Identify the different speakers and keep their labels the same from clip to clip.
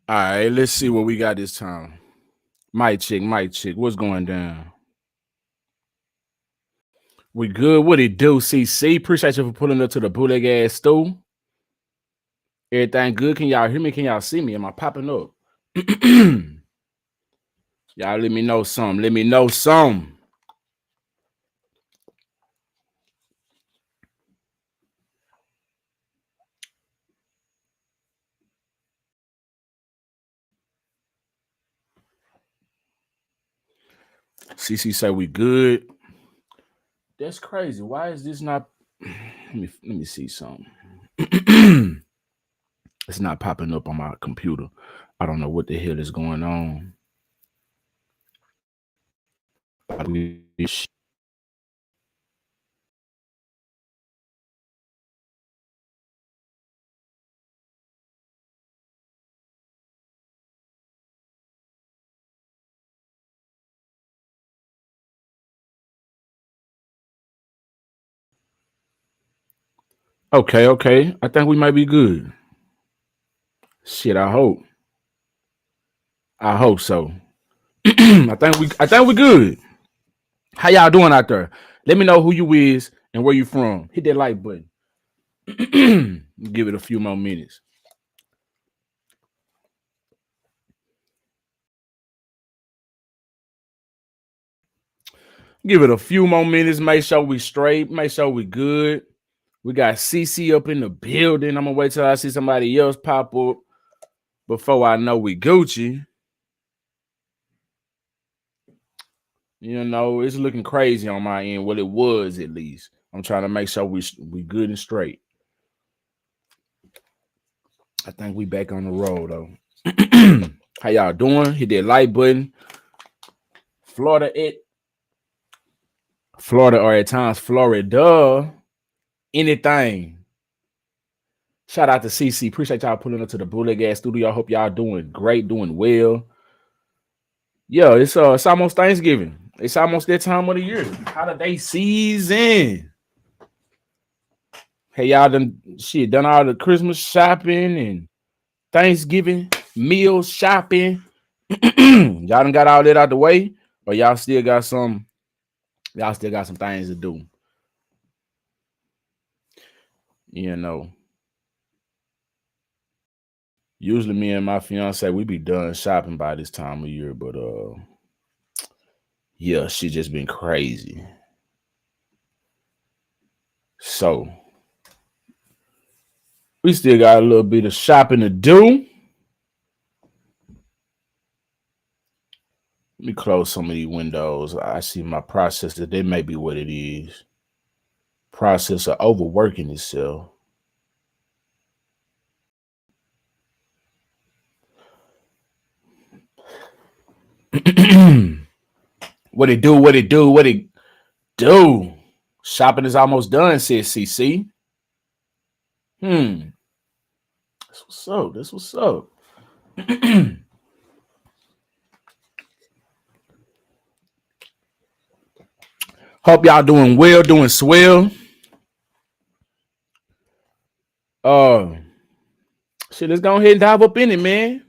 Speaker 1: All right, let's see what we got this time. Mic check, mic check. What's going down? We good? What it do, CC? Appreciate you for pulling up to the bootleg ass stool. Everything good? Can y'all hear me? Can y'all see me? Am I popping up? Y'all let me know some. Let me know some. CC say we good. That's crazy. Why is this not? Let me see something. It's not popping up on my computer. I don't know what the hell is going on. Okay, okay. I think we might be good. Shit, I hope. I hope so. I think we good. How y'all doing out there? Let me know who you is and where you from. Hit that like button. Give it a few more minutes. Give it a few more minutes. Make sure we straight. Make sure we good. We got CC up in the building. I'm gonna wait till I see somebody else pop up before I know we Gucci. You know, it's looking crazy on my end. Well, it was at least. I'm trying to make sure we good and straight. I think we back on the road though. How y'all doing? Hit that like button. Florida or at times Florida. Anything. Shout out to CC. Appreciate y'all pulling up to the Bootleg Ass Studio. I hope y'all doing great, doing well. Yeah, it's almost Thanksgiving. It's almost that time of the year. Holiday season. Hey, y'all done all the Christmas shopping and Thanksgiving meal shopping. Y'all done got all that out the way, or y'all still got some things to do. You know. Usually me and my fiance, we be done shopping by this time of year, but yeah, she just been crazy. So we still got a little bit of shopping to do. Let me close some of these windows. I see my processor. That may be what it is. Processor overworking itself. What it do? What it do? What it do? Shopping is almost done, says CC. Hmm. That's what's up. That's what's up. Hope y'all doing well, doing swell. Uh, shit, let's go ahead and dive up in it, man.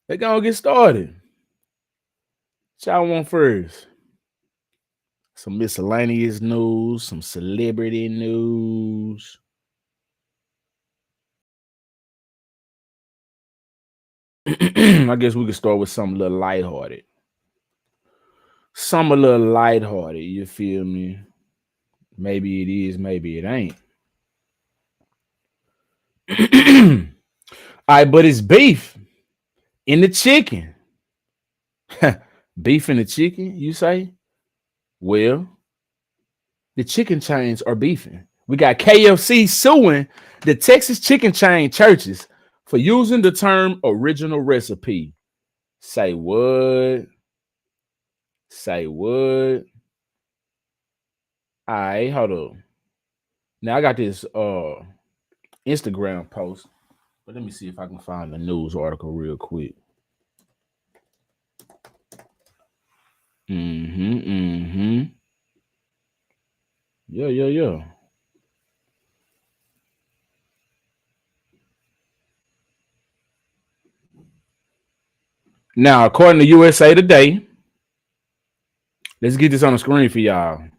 Speaker 1: Let's go get started. What y'all want first? Some miscellaneous news, some celebrity news. I guess we could start with something a little lighthearted. Some a little lighthearted, you feel me? Maybe it is, maybe it ain't. All right, but it's beef in the chicken. Beef in the chicken, you say? Well, the chicken chains are beefing. We got KFC suing the Texas chicken chain churches for using the term original recipe. Say what? Say what? All right, hold on. Now I got this Instagram post, but let me see if I can find the news article real quick. Mm-hmm. Mm-hmm. Yeah, yeah, yeah. Now, according to USA Today, let's get this on the screen for y'all. It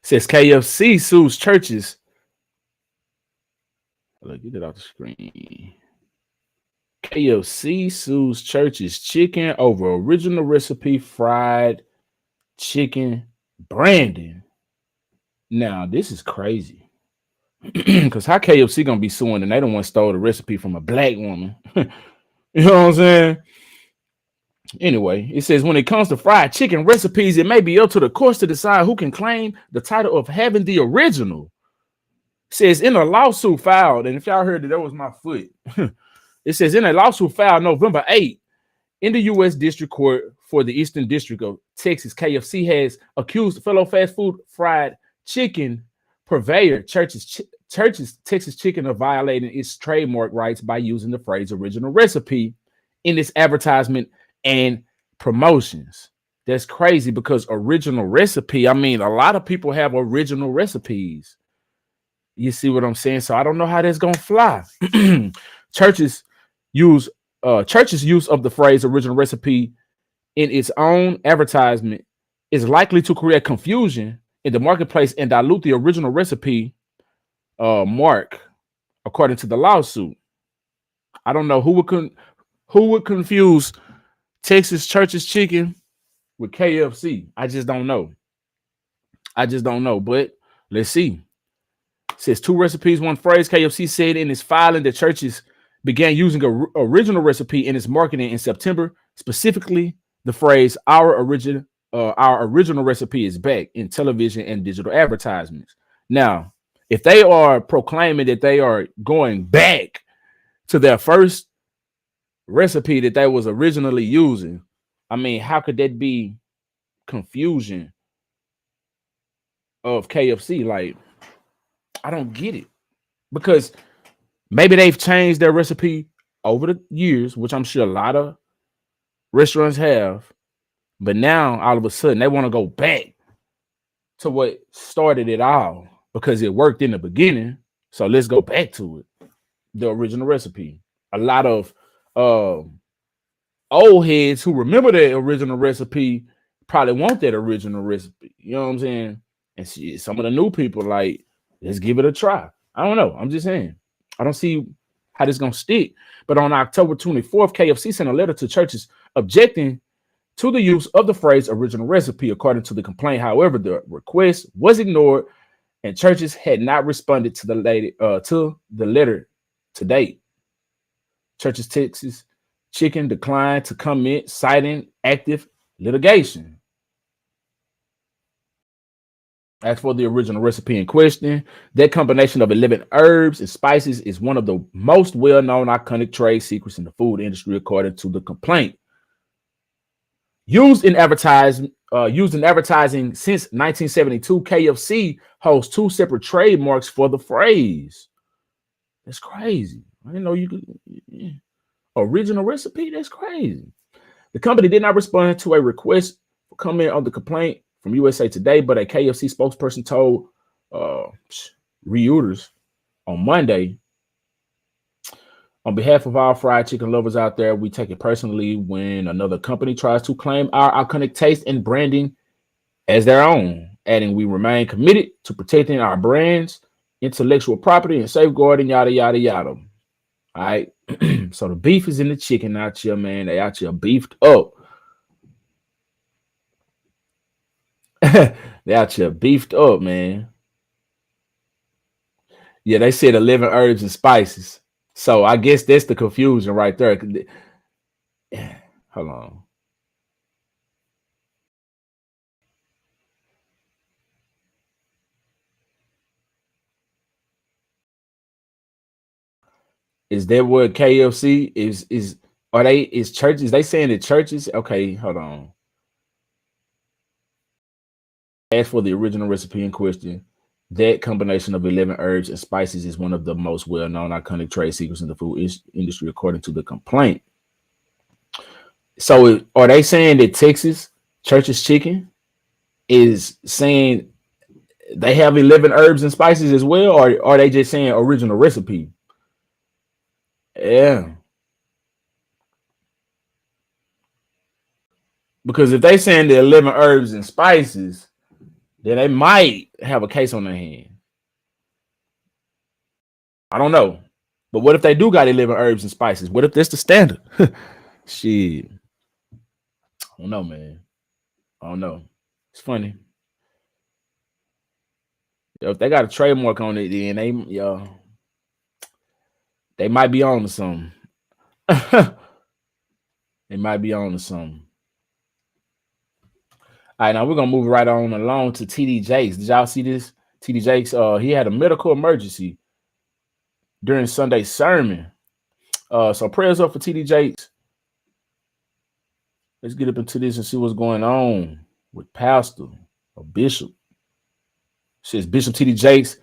Speaker 1: says KFC sues churches. Look, get it off the screen. KFC sues churches chicken over original recipe fried chicken branding. Now, this is crazy. Because how KFC gonna be suing and they don't want to stole the recipe from a black woman? You know what I'm saying? Anyway, it says when it comes to fried chicken recipes, it may be up to the courts to decide who can claim the title of having the original. It says in a lawsuit filed, and if y'all heard that was my foot. It says in a lawsuit filed November 8th in the U.S. District Court for the Eastern District of Texas, KFC has accused fellow fast food fried chicken purveyor Church's Texas Chicken of violating its trademark rights by using the phrase original recipe in its advertisement and promotions. That's crazy because original recipe, I mean, a lot of people have original recipes. You see what I'm saying? So I don't know how that's gonna fly. Churches use churches' use of the phrase original recipe in its own advertisement is likely to create confusion in the marketplace and dilute the original recipe mark, according to the lawsuit. I don't know who would confuse Texas Church's chicken with KFC. I just don't know. But let's see. It says two recipes, one phrase. KFC said in its filing that churches began using an original recipe in its marketing in September. Specifically, the phrase our original recipe is back" in television and digital advertisements. Now, if they are proclaiming that they are going back to their first recipe that they was originally using, I mean, how could that be confusion of KFC? Like, I don't get it, because maybe they've changed their recipe over the years, which I'm sure a lot of restaurants have, but now all of a sudden they want to go back to what started it all because it worked in the beginning. So let's go back to it, the original recipe. A lot of old heads who remember the original recipe probably want that original recipe. You know what I'm saying? And see, some of the new people like, let's give it a try. I don't know. I'm just saying. I don't see how this is going to stick. But on October 24th, KFC sent a letter to churches objecting to the use of the phrase original recipe, according to the complaint. However, the request was ignored and churches had not responded to the letter to date. Churches Texas Chicken declined to comment, citing active litigation. As for the original recipe in question, that combination of 11 herbs and spices is one of the most well-known iconic trade secrets in the food industry, according to the complaint. Used in advertising since 1972, KFC holds two separate trademarks for the phrase. That's crazy. I didn't know you could. Original recipe? That's crazy. The company did not respond to a request for comment on the complaint from USA Today, but a KFC spokesperson told Reuters on Monday, on behalf of all fried chicken lovers out there, we take it personally when another company tries to claim our iconic taste and branding as their own, adding we remain committed to protecting our brand's intellectual property and safeguarding yada, yada, yada. All right. So the beef is in the chicken out here, man. They out here beefed up. They out here beefed up, man. Yeah, they said 11 herbs and spices. So I guess that's the confusion right there. Hold on. Is that what KFC is? Are they is churches? They saying that churches? Okay, hold on. As for the original recipe in question, that combination of 11 herbs and spices is one of the most well-known iconic trade secrets in the food industry, according to the complaint. So are they saying that Texas Church's Chicken is saying they have 11 herbs and spices as well, or are they just saying original recipe? Yeah. Because if they saying they're 11 herbs and spices, then they might have a case on their hand. I don't know. But what if they do got 11 herbs and spices? What if that's the standard? Shit. I don't know, man. I don't know. It's funny. Yo, if they got a trademark on it, then they might be on to something. They might be on to something. All right, now we're gonna move right on along to TD Jakes. Did y'all see this? TD Jakes, he had a medical emergency during Sunday's sermon. So prayers up for TD Jakes. Let's get up into this and see what's going on with Pastor or Bishop. Says Bishop TD Jakes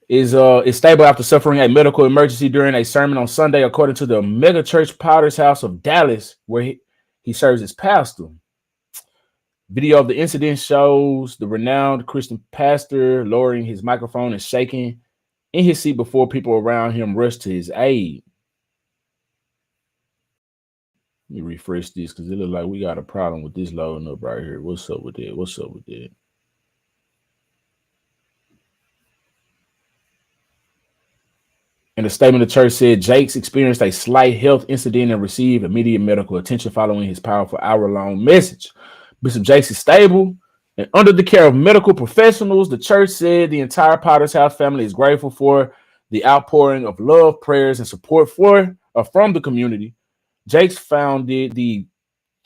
Speaker 1: is stable after suffering a medical emergency during a sermon on Sunday, according to the mega church Potter's House of Dallas, where he serves as pastor. Video of the incident shows the renowned Christian pastor lowering his microphone and shaking in his seat before people around him rushed to his aid. Let me refresh this because it looks like we got a problem with this loading up right here. What's up with that? What's up with that? In a statement, the church said Jakes experienced a slight health incident and received immediate medical attention following his powerful hour-long message. Bishop Jakes is stable and under the care of medical professionals. The church said the entire Potter's House family is grateful for the outpouring of love, prayers, and support from the community. Jakes founded the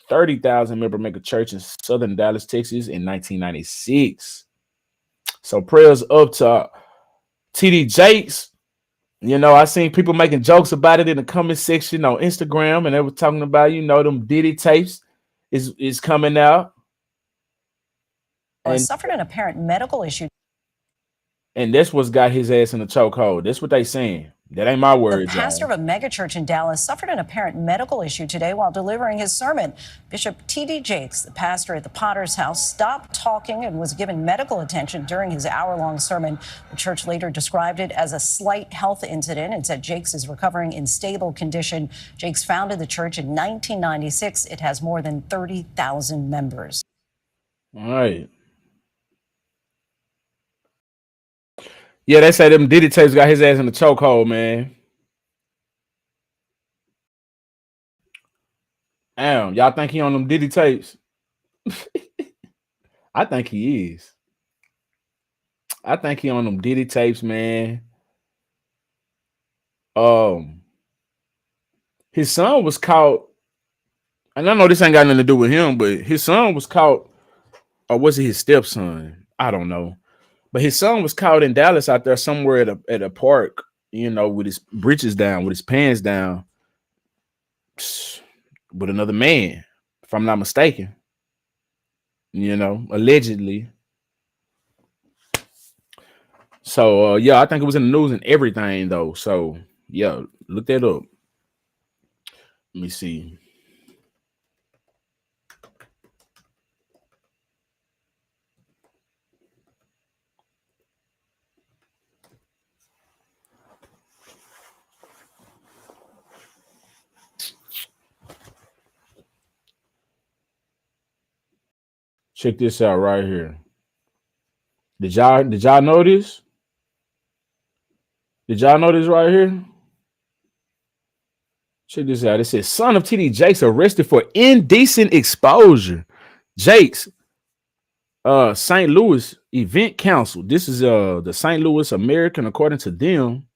Speaker 1: 30,000 member mega church in southern Dallas, Texas in 1996. So prayers up to TD Jakes. You know, I seen people making jokes about it in the comment section on Instagram, and they were talking about, them Diddy tapes is coming out.
Speaker 2: And suffered an apparent medical issue.
Speaker 1: And that's what's got his ass in the chokehold. That's what they saying. That ain't my words.
Speaker 2: The pastor of a megachurch in Dallas suffered an apparent medical issue today while delivering his sermon. Bishop T.D. Jakes, the pastor at the Potter's House, stopped talking and was given medical attention during his hour-long sermon. The church later described it as a slight health incident and said Jakes is recovering in stable condition. Jakes founded the church in 1996. It has more than 30,000 members.
Speaker 1: All right. Yeah, they say them Diddy tapes got his ass in the chokehold, man. Damn, y'all think he on them Diddy tapes? I think he is. I think he on them Diddy tapes, man. His son was caught, and I know this ain't got nothing to do with him, but his son was caught, or was it his stepson? I don't know. But his son was caught in Dallas out there somewhere at a park, with his breeches down, with his pants down, with another man, if I'm not mistaken. Allegedly. So, I think it was in the news and everything, though. So, yeah, look that up. Let me see. Check this out right here. Did y'all know this? Did y'all know this right here? Check this out. It says son of TD Jakes arrested for indecent exposure. Jakes, St. Louis Event Council. This is the St. Louis American, according to them.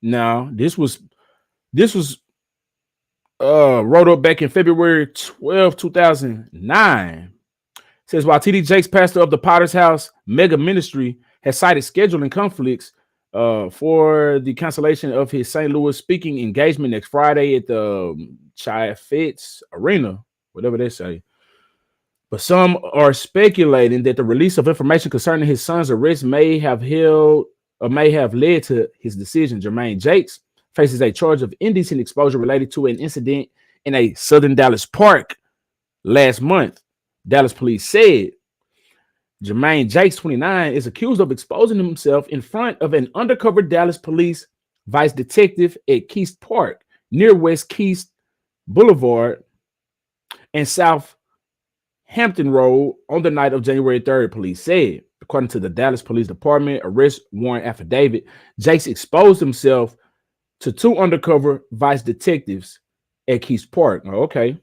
Speaker 1: Now, this was wrote up back in February 12, 2009. Says while TD Jakes, pastor of the Potter's House mega ministry, has cited scheduling conflicts for the cancellation of his St. Louis speaking engagement next Friday at the Chaifetz Arena, whatever they say. But some are speculating that the release of information concerning his son's arrest may have led to his decision. Jermaine Jakes faces a charge of indecent exposure related to an incident in a southern Dallas park last month. Dallas police said Jermaine Jakes, 29, is accused of exposing himself in front of an undercover Dallas police vice detective at Keast Park near West Keast Boulevard and Southampton Road on the night of January 3rd, police said. According to the Dallas Police Department arrest warrant affidavit, Jakes exposed himself to two undercover vice detectives at Keys Park. Oh, okay.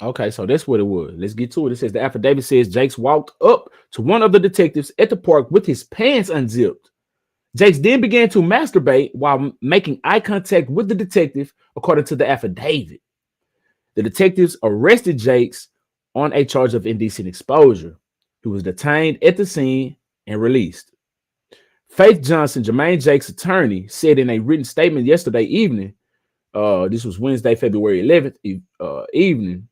Speaker 1: Okay, so that's what it was. Let's get to it. It says the affidavit says Jakes walked up to one of the detectives at the park with his pants unzipped. Jakes then began to masturbate while making eye contact with the detective, according to the affidavit. The detectives arrested Jakes on a charge of indecent exposure. He was detained at the scene and released. Faith Johnson, Jermaine Jakes' attorney, said in a written statement yesterday evening, this was Wednesday, February 11th evening,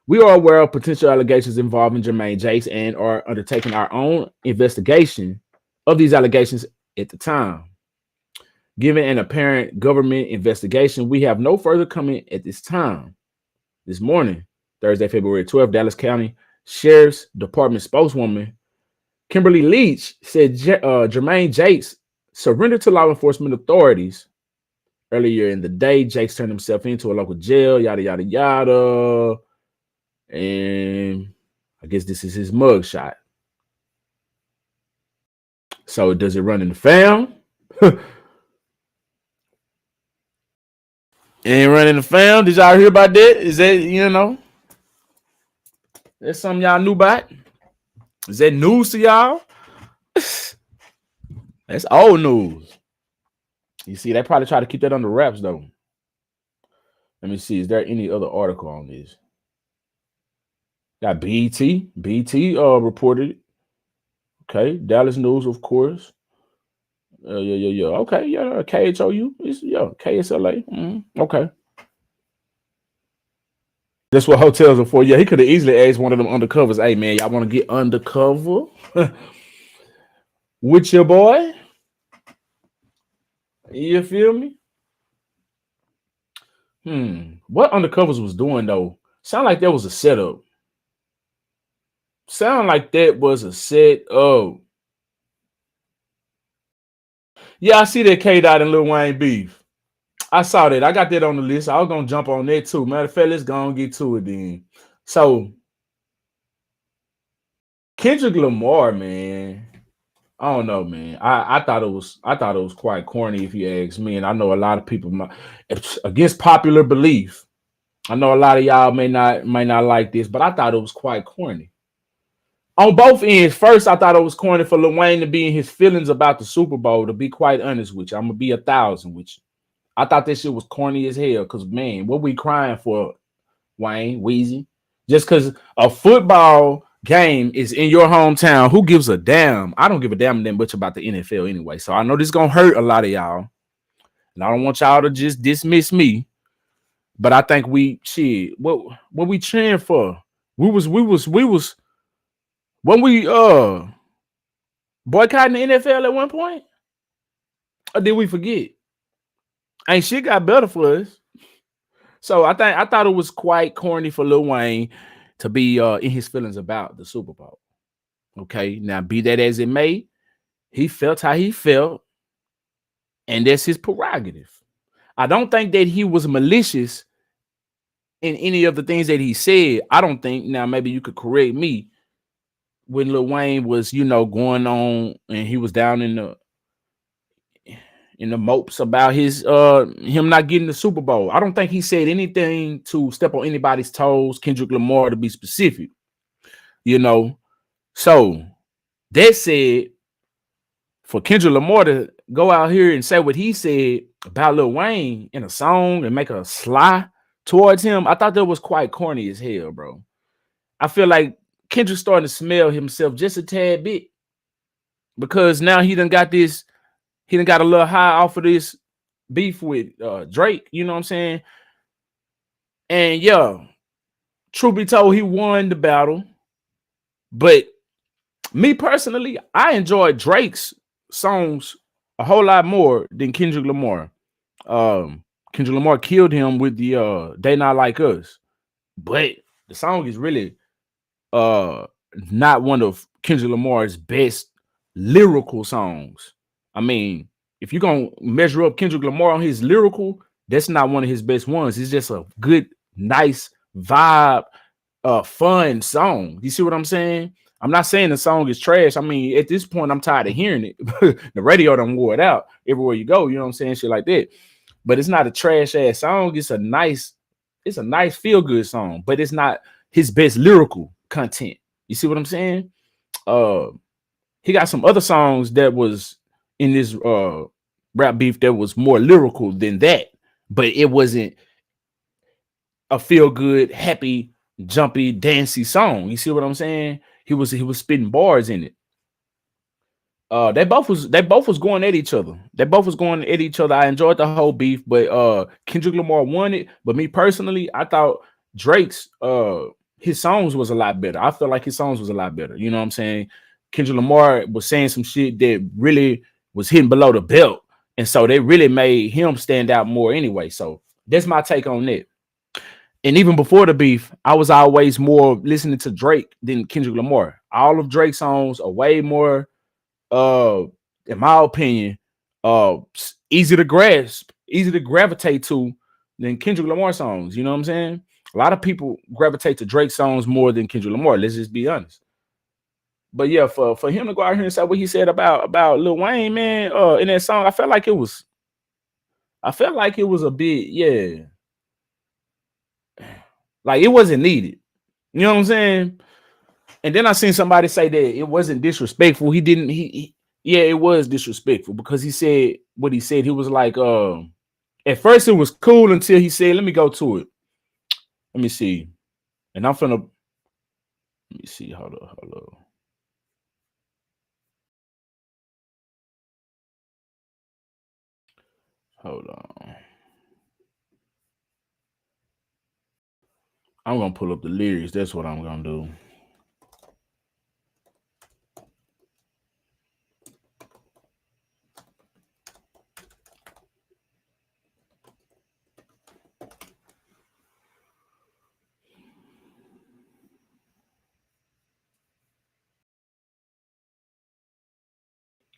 Speaker 1: we are aware of potential allegations involving Jermaine Jakes and are undertaking our own investigation of these allegations at the time. Given an apparent government investigation, we have no further comment at this time. This morning, Thursday, February 12th, Dallas County Sheriff's Department spokeswoman Kimberly Leach said Jermaine Jakes surrendered to law enforcement authorities earlier in the day. Jakes turned himself into a local jail, yada, yada, yada. And I guess this is his mug shot. So does it run in the fam? Ain't running the fam. Did y'all hear about that? Is that, that's something y'all knew about? Is that news to y'all? That's old news. You see, they probably try to keep that under wraps, though. Let me see. Is there any other article on this? Got BT. BT reported it. Okay. Dallas News, of course. Yeah. Okay, yeah. KHOU. KSLA. Okay. That's what hotels are for. Yeah, he could have easily asked one of them undercovers, hey, man, y'all want to get undercover with your boy? You feel me? What undercovers was doing, though, sound like that was a setup. Sound like that was a setup. Yeah, I see that K-Dot and Lil Wayne beef. I saw that. I got that on the list. I was going to jump on that, too. Matter of fact, let's go and get to it then. So, Kendrick Lamar, man, I don't know, man. I thought it was quite corny, if you ask me. And I know a lot of people against popular belief. I know a lot of y'all may not like this, but I thought it was quite corny. On both ends, first, I thought it was corny for Lil Wayne to be in his feelings about the Super Bowl, to be quite honest with you. I'm gonna be 1,000 with you. I thought that shit was corny as hell. Cause man, what we crying for, Wayne, Weezy? Just because a football game is in your hometown, who gives a damn? I don't give a damn that much about the NFL anyway. So I know this is gonna hurt a lot of y'all. And I don't want y'all to just dismiss me. But I think what we cheering for? We was when we boycotting the NFL at one point? Or did we forget? Ain't shit got better for us. So I thought it was quite corny for Lil Wayne to be in his feelings about the Super Bowl. Okay, now be that as it may, he felt how he felt, and that's his prerogative. I don't think that he was malicious in any of the things that he said. I don't think. Now maybe you could correct me. When Lil Wayne was, going on and he was down in the mopes about his him not getting the Super Bowl. I don't think he said anything to step on anybody's toes, Kendrick Lamar to be specific. So that said, for Kendrick Lamar to go out here and say what he said about Lil Wayne in a song and make a sly towards him, I thought that was quite corny as hell, bro. I feel like Kendrick's starting to smell himself just a tad bit because now he done got a little high off of this beef with Drake, you know what I'm saying? And yeah, truth be told, he won the battle. But me personally, I enjoyed Drake's songs a whole lot more than Kendrick Lamar. Kendrick Lamar killed him with the They Not Like Us. But the song is really not one of Kendrick Lamar's best lyrical songs. I mean, if you're gonna measure up Kendrick Lamar on his lyrical, that's not one of his best ones. It's just a good, nice vibe, fun song. You see what I'm saying? I'm not saying the song is trash. I mean, at this point, I'm tired of hearing it. The radio done wore it out everywhere you go. You know what I'm saying? Shit like that. But it's not a trash ass song. It's a nice feel good song. But it's not his best lyrical content. You see what I'm saying? Uh, he got some other songs that was in this rap beef that was more lyrical than that, but it wasn't a feel good, happy, jumpy, dancey song. You see what I'm saying? He was spitting bars in it. They both was going at each other. They both was going at each other. I enjoyed the whole beef, but Kendrick Lamar won it. But me personally, I thought Drake's his songs was a lot better. I felt like his songs was a lot better. You know what I'm saying? Kendrick Lamar was saying some shit that really was hitting below the belt, and so they really made him stand out more anyway. So that's my take on it. And even before the beef, I was always more listening to Drake than Kendrick Lamar. All of Drake's songs are way more uh in my opinion, easy to grasp, easy to gravitate to than Kendrick Lamar songs. You know what I'm saying? A lot of people gravitate to Drake songs more than Kendrick Lamar. Let's just be honest. But yeah, for him to go out here and say what he said about Lil Wayne, man, in that song, I felt like it was a bit, yeah, like it wasn't needed. You know what I'm saying? And then I seen somebody say that it wasn't disrespectful. He didn't. Yeah, it was disrespectful because he said what he said. He was like, at first it was cool until he said, "Let me go to it. Let me see." And I'm finna. Let me see. Hold up. Hold up. Hold on. I'm gonna pull up the lyrics. That's what I'm gonna do.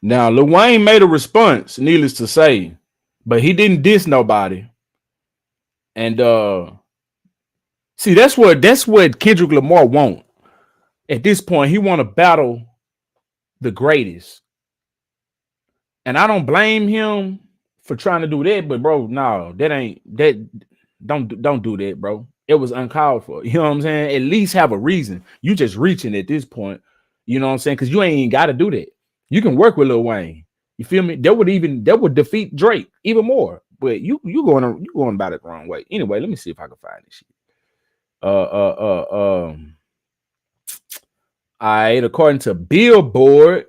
Speaker 1: Now, Lil Wayne made a response, needless to say, but he didn't diss nobody. And see, that's what Kendrick Lamar want. At this point, he want to battle the greatest. And I don't blame him for trying to do that, but bro, no, that ain't that. Don't do that, bro. It was uncalled for. You know what I'm saying? At least have a reason. You just reaching at this point. You know what I'm saying? Because you ain't even got to do that. You can work with Lil Wayne. You feel me? That would defeat Drake even more. But you going about it the wrong way. Anyway, let me see if I can find this shit. All right, according to Billboard,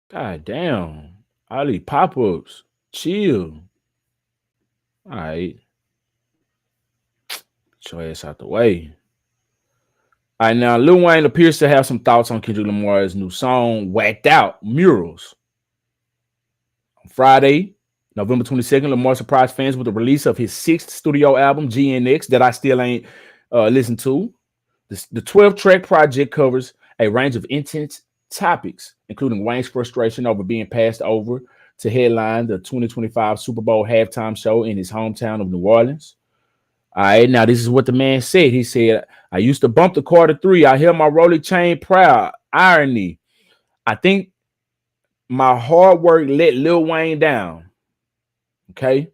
Speaker 1: god damn, all these pop-ups. Chill. All right, get your ass out the way. All right, now Lil Wayne appears to have some thoughts on Kendrick Lamar's new song, Whacked Out Murals. On Friday, November 22nd, Lamar surprised fans with the release of his sixth studio album, GNX, that I still ain't listened to. The 12-track project covers a range of intense topics, including Wayne's frustration over being passed over to headline the 2025 Super Bowl halftime show in his hometown of New Orleans. All right, now this is what the man said. He said, I used to bump the Carter 3. I held my rolling chain proud. Irony. I think my hard work let Lil Wayne down. Okay.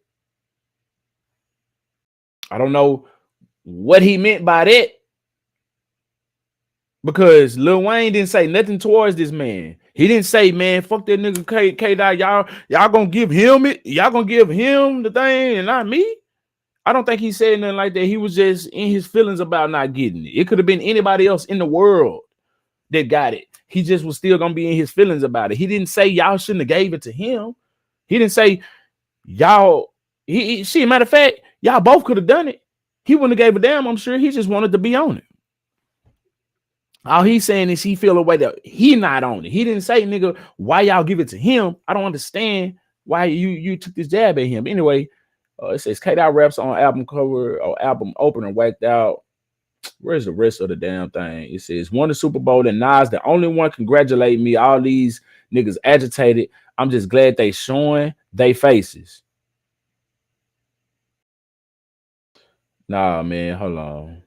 Speaker 1: I don't know what he meant by that because Lil Wayne didn't say nothing towards this man. He didn't say, man, fuck that nigga K Dot. Y'all gonna give him it. Y'all gonna give him the thing and not me. I don't think he said nothing like that. He was just in his feelings about not getting it. It could have been anybody else in the world that got it. He just was still gonna be in his feelings about it. He didn't say y'all shouldn't have gave it to him. He didn't say y'all. See, matter of fact, y'all both could have done it. He wouldn't have gave a damn. I'm sure he just wanted to be on it. All he's saying is he feel a way that he not on it. He didn't say, nigga, why y'all give it to him? I don't understand why you took this jab at him. Anyway, it says K-Dot raps on album cover or album opener Whacked Out. Where's the rest of the damn thing? It says won the Super Bowl and Nas the only one congratulate me. All these Niggas agitated. I'm just glad they showing they faces. Nah, man, hold on.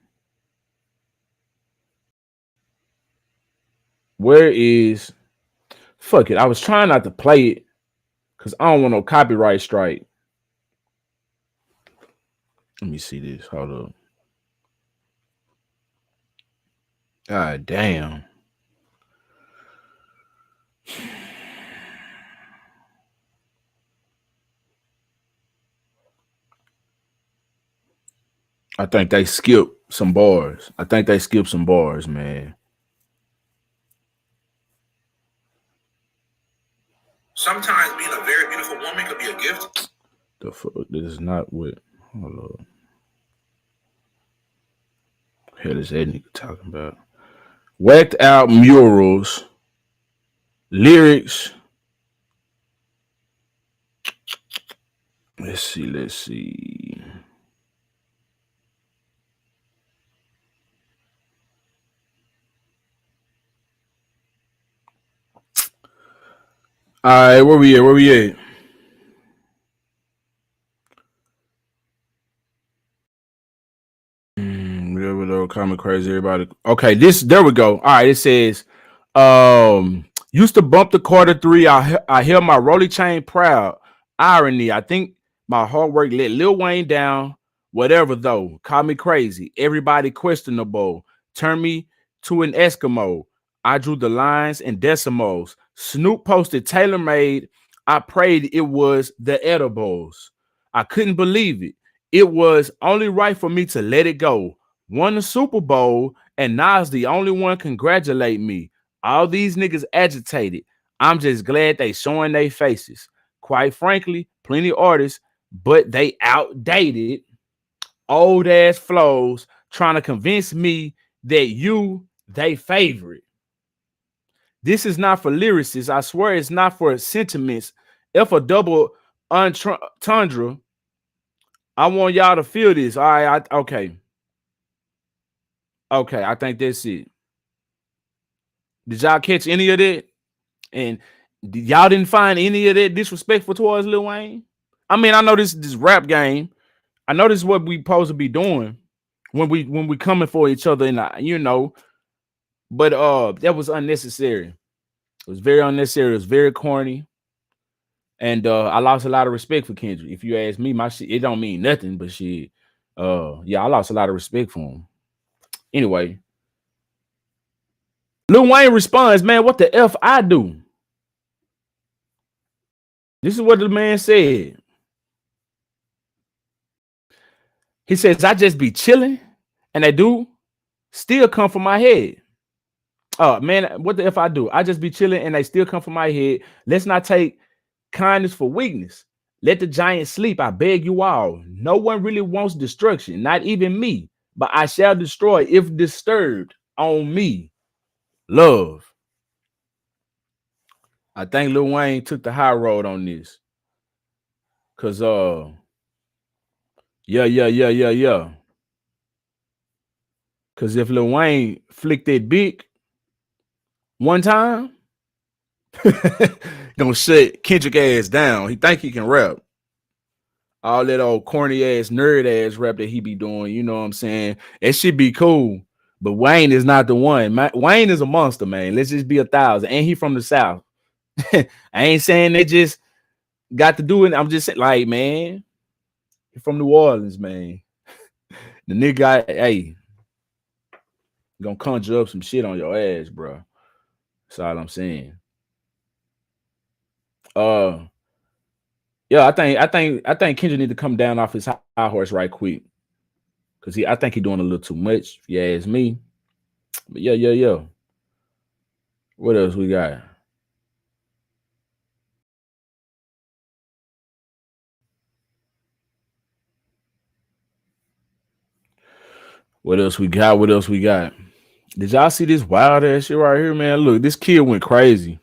Speaker 1: Where is fuck it? I was trying not to play it because I don't want no copyright strike. Let me see this. Hold up. God damn. I think they skipped some bars. I think they skipped some bars, man. Sometimes being a very beautiful woman could be a gift. The fuck? This is not what. Hold up. Hell is that nigga talking about? Whacked out murals, lyrics. Let's see. Let's see. All right, where we at? Where we at? Whatever, comment crazy, everybody. Okay, this there we go. All right, it says, used to bump the quarter three. I held my rolly chain proud. Irony. I think my hard work let Lil Wayne down. Whatever though, call me crazy. Everybody questionable. Turn me to an Eskimo. I drew the lines and decimals. Snoop posted tailor made. I prayed it was the edibles. I couldn't believe it. It was only right for me to let it go. Won the Super Bowl, and Nas the only one congratulate me. All these niggas agitated. I'm just glad they showing their faces. Quite frankly, plenty artists, but they outdated, old ass flows, trying to convince me that you they favorite. This is not for lyricists. I swear it's not for sentiments. If a double entendre, I want y'all to feel this. All right, okay. Okay, I think that's it. Did y'all catch any of that? And y'all didn't find any of that disrespectful towards Lil Wayne? I mean, I know this rap game. I know this is what we supposed to be doing when we coming for each other, and but that was unnecessary. It was very unnecessary. It was very corny, and I lost a lot of respect for Kendrick. If you ask me, my shit it don't mean nothing, but shit, yeah, I lost a lot of respect for him. Anyway, Lil Wayne responds, man, what the F I do? This is what the man said. He says, I just be chilling, and they do still come from my head. Oh, man, what the F I do? I just be chilling, and they still come from my head. Let's not take kindness for weakness. Let the giant sleep, I beg you all. No one really wants destruction, not even me. But I shall destroy if disturbed on me. Love. I think Lil Wayne took the high road on this. Cause yeah. Cause if Lil Wayne flicked that big one time, gonna shut Kendrick ass down. He think he can rap. All that old corny ass nerd ass rap that he be doing, you know what I'm saying? It should be cool. But Wayne is not the one. Wayne is a monster, man. Let's just be 1,000. And he from the South. I ain't saying they just got to do it. I'm just saying, like, man, he from New Orleans, man. The nigga, hey, gonna conjure up some shit on your ass, bro. That's all I'm saying. Uh, yeah, I think Kendrick need to come down off his high horse right quick, cause I think he doing a little too much. If you ask me. But yeah. What else we got? What else we got? What else we got? Did y'all see this wild ass shit right here, man? Look, this kid went crazy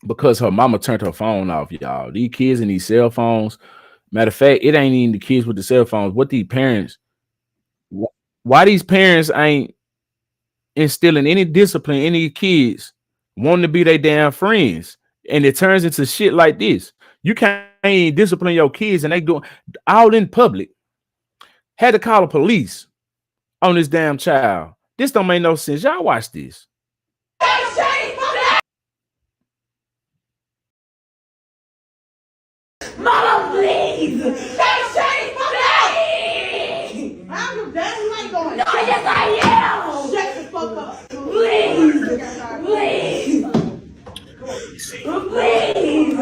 Speaker 1: because her mama turned her phone off, y'all. These kids and these cell phones. Matter of fact, it ain't even the kids with the cell phones. What these parents? Why these parents ain't instilling any discipline in these kids wanting to be their damn friends, and it turns into shit like this. You can't even discipline your kids, and they doing all in public. Had to call the police on this damn child. This don't make no sense. Y'all watch this.
Speaker 3: Mama, please! That's Shane, please! I'm daddy, you ain't going. No, yes, I am! Shut the fuck up. Please! Please! Please!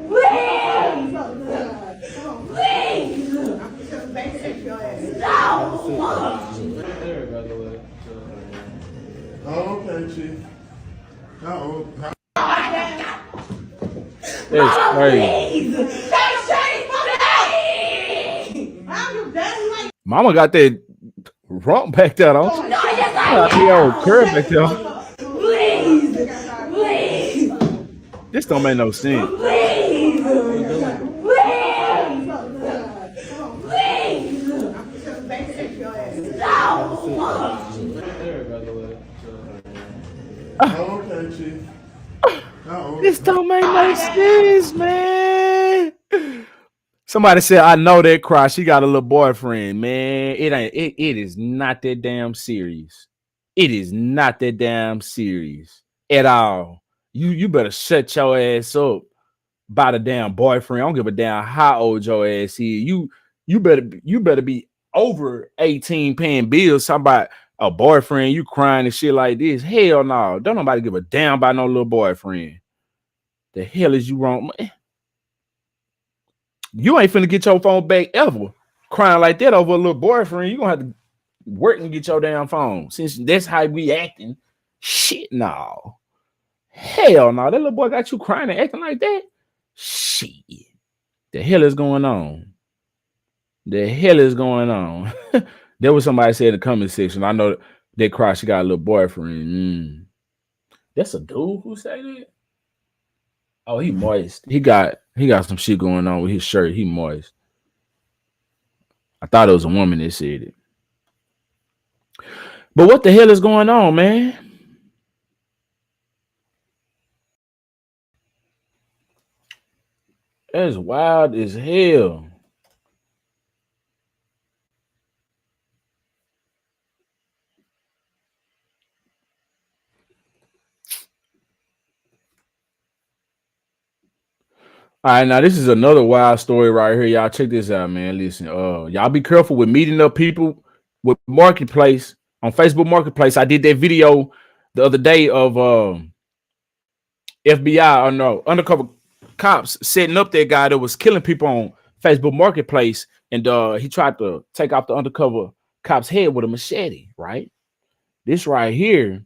Speaker 3: Please! No!
Speaker 4: Oh, okay, Chief. Uh-oh.
Speaker 1: That's crazy.
Speaker 3: Please! That's Shane, please! I'm your daddy, you ain't.
Speaker 1: Mama got that rump back there, though.
Speaker 3: No, yes,
Speaker 1: Got
Speaker 3: I
Speaker 1: the old
Speaker 3: am!
Speaker 1: curve back there.
Speaker 3: Please! Please!
Speaker 1: This don't make no sense.
Speaker 3: Please!
Speaker 4: Oh, okay, Chief. Uh-oh.
Speaker 1: This don't make no sense, man. Somebody said, I know that cry. She got a little boyfriend, man. It is not that damn serious. It is not that damn serious at all. You better shut your ass up by the damn boyfriend. I don't give a damn how old your ass is. You better be over 18 paying bills. Talking about a boyfriend, you crying and shit like this. Hell no. Don't nobody give a damn about no little boyfriend. The hell is you wrong? You ain't finna get your phone back ever. Crying like that over a little boyfriend. You gonna have to work and get your damn phone. Since that's how we acting. Shit, no. Hell no. That little boy got you crying and acting like that? Shit. The hell is going on? The hell is going on? There was somebody said in the comment section. I know that cry. She got a little boyfriend. That's a dude who said it. Oh, he moist. He got some shit going on with his shirt. He moist. I thought it was a woman that said it. But what the hell is going on, man? That's wild as hell. All right, now this is another wild story right here. Y'all check this out, man. Listen, y'all be careful with meeting up people with marketplace on Facebook Marketplace. I did that video the other day of FBI or no undercover cops setting up that guy that was killing people on Facebook Marketplace, and he tried to take off the undercover cop's head with a machete. Right, this right here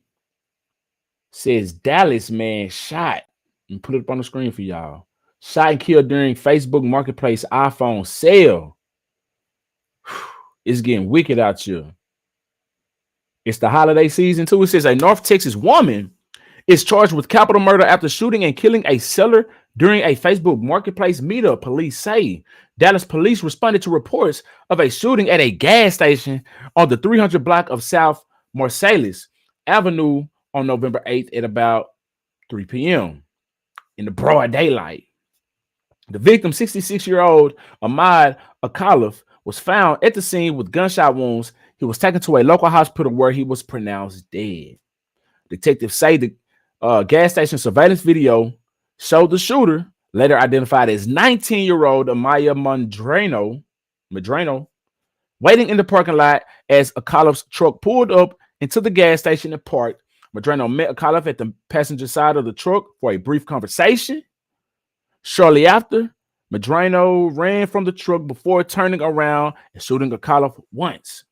Speaker 1: says Dallas man shot, and put it up on the screen for y'all. Shot and killed during Facebook Marketplace iPhone sale. It's getting wicked out here. It's the holiday season too. It says a North Texas woman is charged with capital murder after shooting and killing a seller during a Facebook Marketplace meetup, police say. Dallas police responded to reports of a shooting at a gas station on the 300 block of South Marsalis Avenue on November 8th at about 3 p.m. in the broad daylight. The victim, 66-year-old Ahmad Akalif, was found at the scene with gunshot wounds. He was taken to a local hospital where he was pronounced dead. Detectives say the gas station surveillance video showed the shooter, later identified as 19-year-old Amaya Medrano, waiting in the parking lot as Akalif's truck pulled up into the gas station and parked. Medrano met Akalif at the passenger side of the truck for a brief conversation. Shortly after, Medrano ran from the truck before turning around and shooting Akalif once.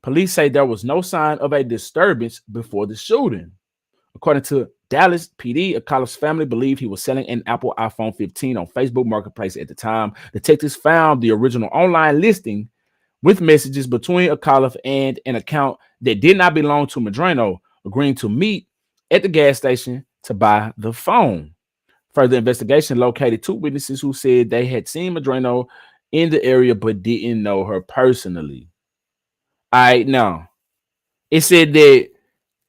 Speaker 1: Police say there was no sign of a disturbance before the shooting. According to Dallas PD, Akalif's family believed he was selling an Apple iPhone 15 on Facebook Marketplace at the time. Detectives found the original online listing with messages between Akalif and an account that did not belong to Medrano, agreeing to meet at the gas station to buy the phone. Further investigation located two witnesses who said they had seen Medrano in the area but didn't know her personally. All right, now it said that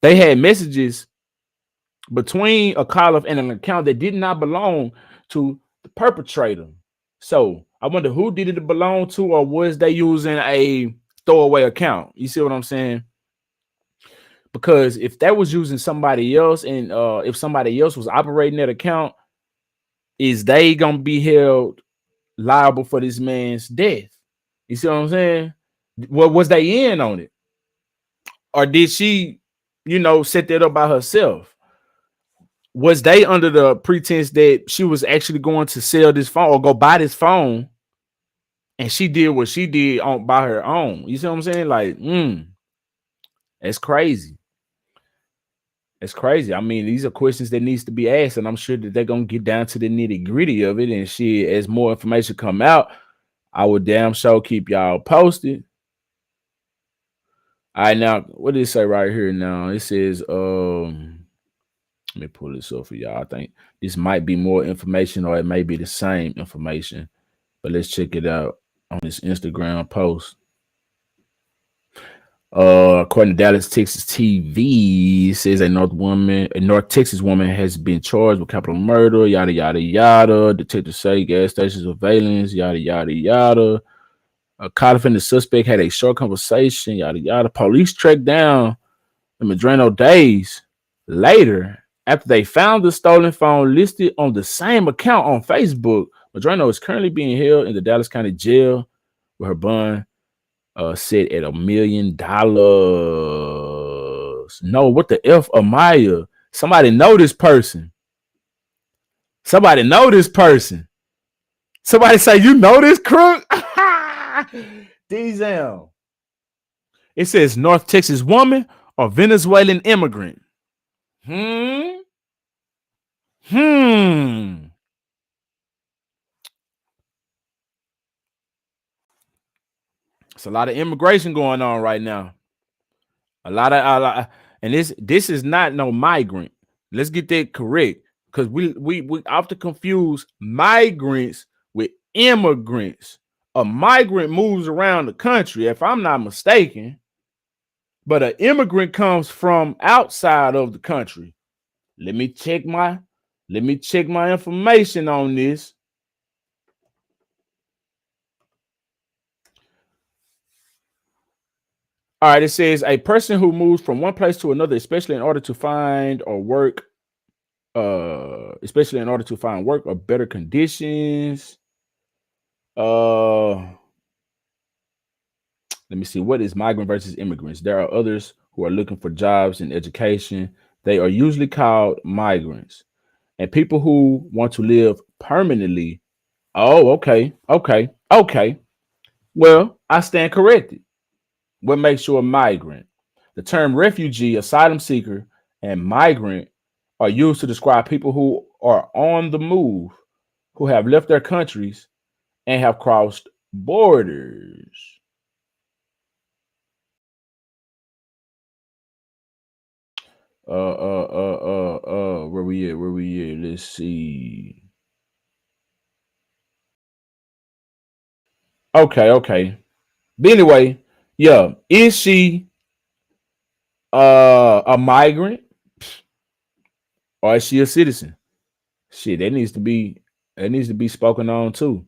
Speaker 1: they had messages between a call off and an account that did not belong to the perpetrator. So I wonder who did it belong to, or was they using a throwaway account? You see what I'm saying? Because if that was using somebody else, and if somebody else was operating that account, is they gonna be held liable for this man's death? You see what I'm saying? What was they in on it, or did she, set that up by herself? Was they under the pretense that she was actually going to sell this phone or go buy this phone, and she did what she did on by her own? You see what I'm saying? Like, that's crazy. It's crazy. I mean, these are questions that needs to be asked, and I'm sure that they're gonna get down to the nitty gritty of it. And shit, as more information come out, I would damn sure keep y'all posted. All right, now what did it say right here? Now it says, let me pull this up for y'all. I think this might be more information, or it may be the same information, but let's check it out on this Instagram post. According to Dallas, Texas TV, it says a North Texas woman has been charged with capital murder, yada yada yada. Detectives say gas station surveillance, yada yada yada. Caught and the suspect had a short conversation, yada yada. Police tracked down the Medrano days later after they found the stolen phone listed on the same account on Facebook. Medrano is currently being held in the Dallas County Jail with her bond set at $1 million. No, what the F, Amaya? Somebody know this person. Somebody know this person. Somebody say, you know this crook? Diesel. It says North Texas woman or Venezuelan immigrant. Hmm. It's a lot of immigration going on right now. And this is not no migrant. Let's get that correct, because we often confuse migrants with immigrants. A migrant moves around the country, if I'm not mistaken, but an immigrant comes from outside of the country. Let me check my information on this. All right, it says a person who moves from one place to another, especially in order to find work or better conditions. Let me see. What is migrant versus immigrants? There are others who are looking for jobs and education. They are usually called migrants. And people who want to live permanently. Oh, okay. Well, I stand corrected. What makes you a migrant? The term refugee, asylum seeker, and migrant are used to describe people who are on the move, who have left their countries and have crossed borders. Where we at? Let's see. Okay. But anyway, yeah, is she a migrant, or is she a citizen? Shit, that needs to be spoken on too.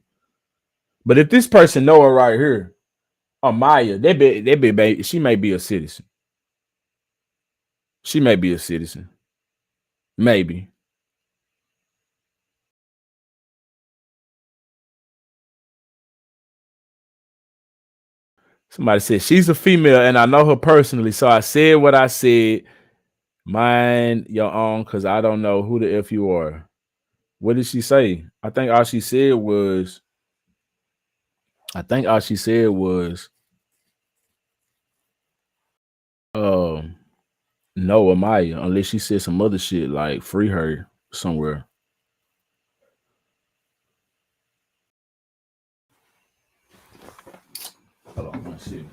Speaker 1: But if this person know her right here, Amaya, she may be a citizen. She may be a citizen. Maybe. Somebody said she's a female, and I know her personally, so I said what I said. Mind your own, because I don't know who the F you are. What did she say? I think all she said was, um, no, Amaya, unless she said some other shit like free her somewhere. Hold on, let's see.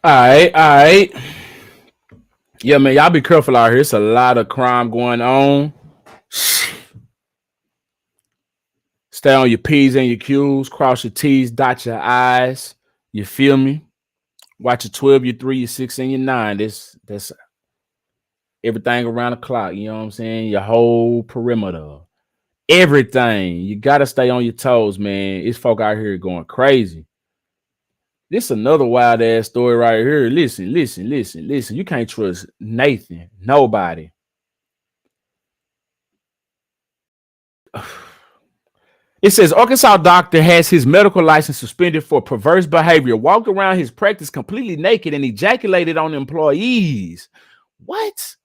Speaker 1: All right. Yeah, man, y'all be careful out here. It's a lot of crime going on. Stay on your P's and your Q's. Cross your T's, dot your I's. You feel me? Watch your 12, your 3, your 6, and your 9. That's everything around the clock. You know what I'm saying? Your whole perimeter. Everything. You gotta stay on your toes, man. It's folk out here going crazy. This is another wild ass story right here. Listen, listen, listen, listen. You can't trust Nathan, nobody. It says Arkansas doctor has his medical license suspended for perverse behavior. Walked around his practice completely naked and ejaculated on employees. What?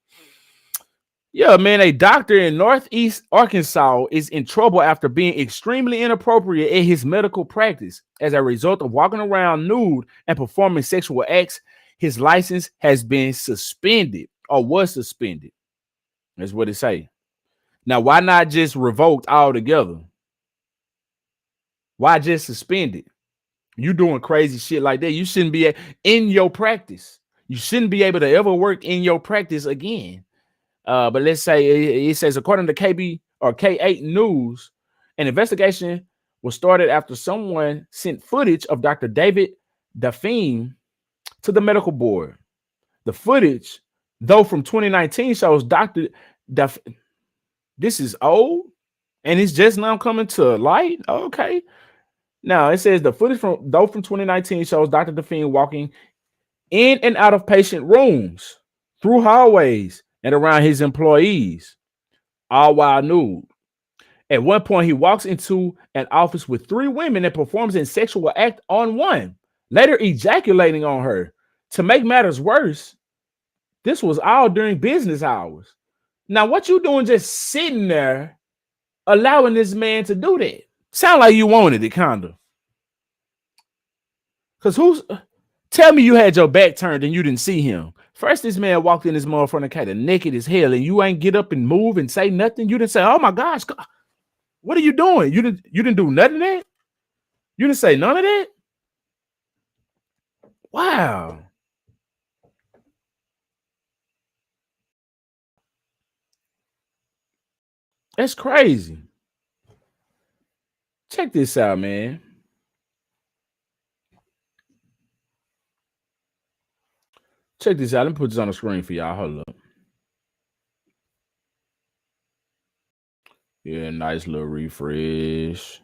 Speaker 1: Yeah, man, a doctor in Northeast Arkansas is in trouble after being extremely inappropriate in his medical practice. As a result of walking around nude and performing sexual acts, his license has been suspended or was suspended. That's what it say. Now, why not just revoked altogether? Why just suspended? You doing crazy shit like that. You shouldn't be in your practice. You shouldn't be able to ever work in your practice again. But let's say it says, according to KB or K8 News, an investigation was started after someone sent footage of Dr. David Daphne to the medical board. The footage, though from 2019, shows Dr. Daphne. This is old and it's just now coming to light. Okay. Now it says the footage from 2019 shows Dr. Daphne walking in and out of patient rooms, through hallways, and around his employees, all while nude. At one point, he walks into an office with 3 women and performs a sexual act on one, later ejaculating on her. To make matters worse, this was all during business hours. Now, what you doing just sitting there, allowing this man to do that? Sound like you wanted it, kind of. Because tell me you had your back turned and you didn't see him. First, this man walked in this motherfucker kind of naked as hell, and you ain't get up and move and say nothing. You didn't say, "Oh my gosh, what are you doing?" You didn't do nothing of that. You didn't say none of that. Wow, that's crazy. Check this out, man. Check this out. Let me put this on the screen for y'all. Hold up. Yeah, nice little refresh.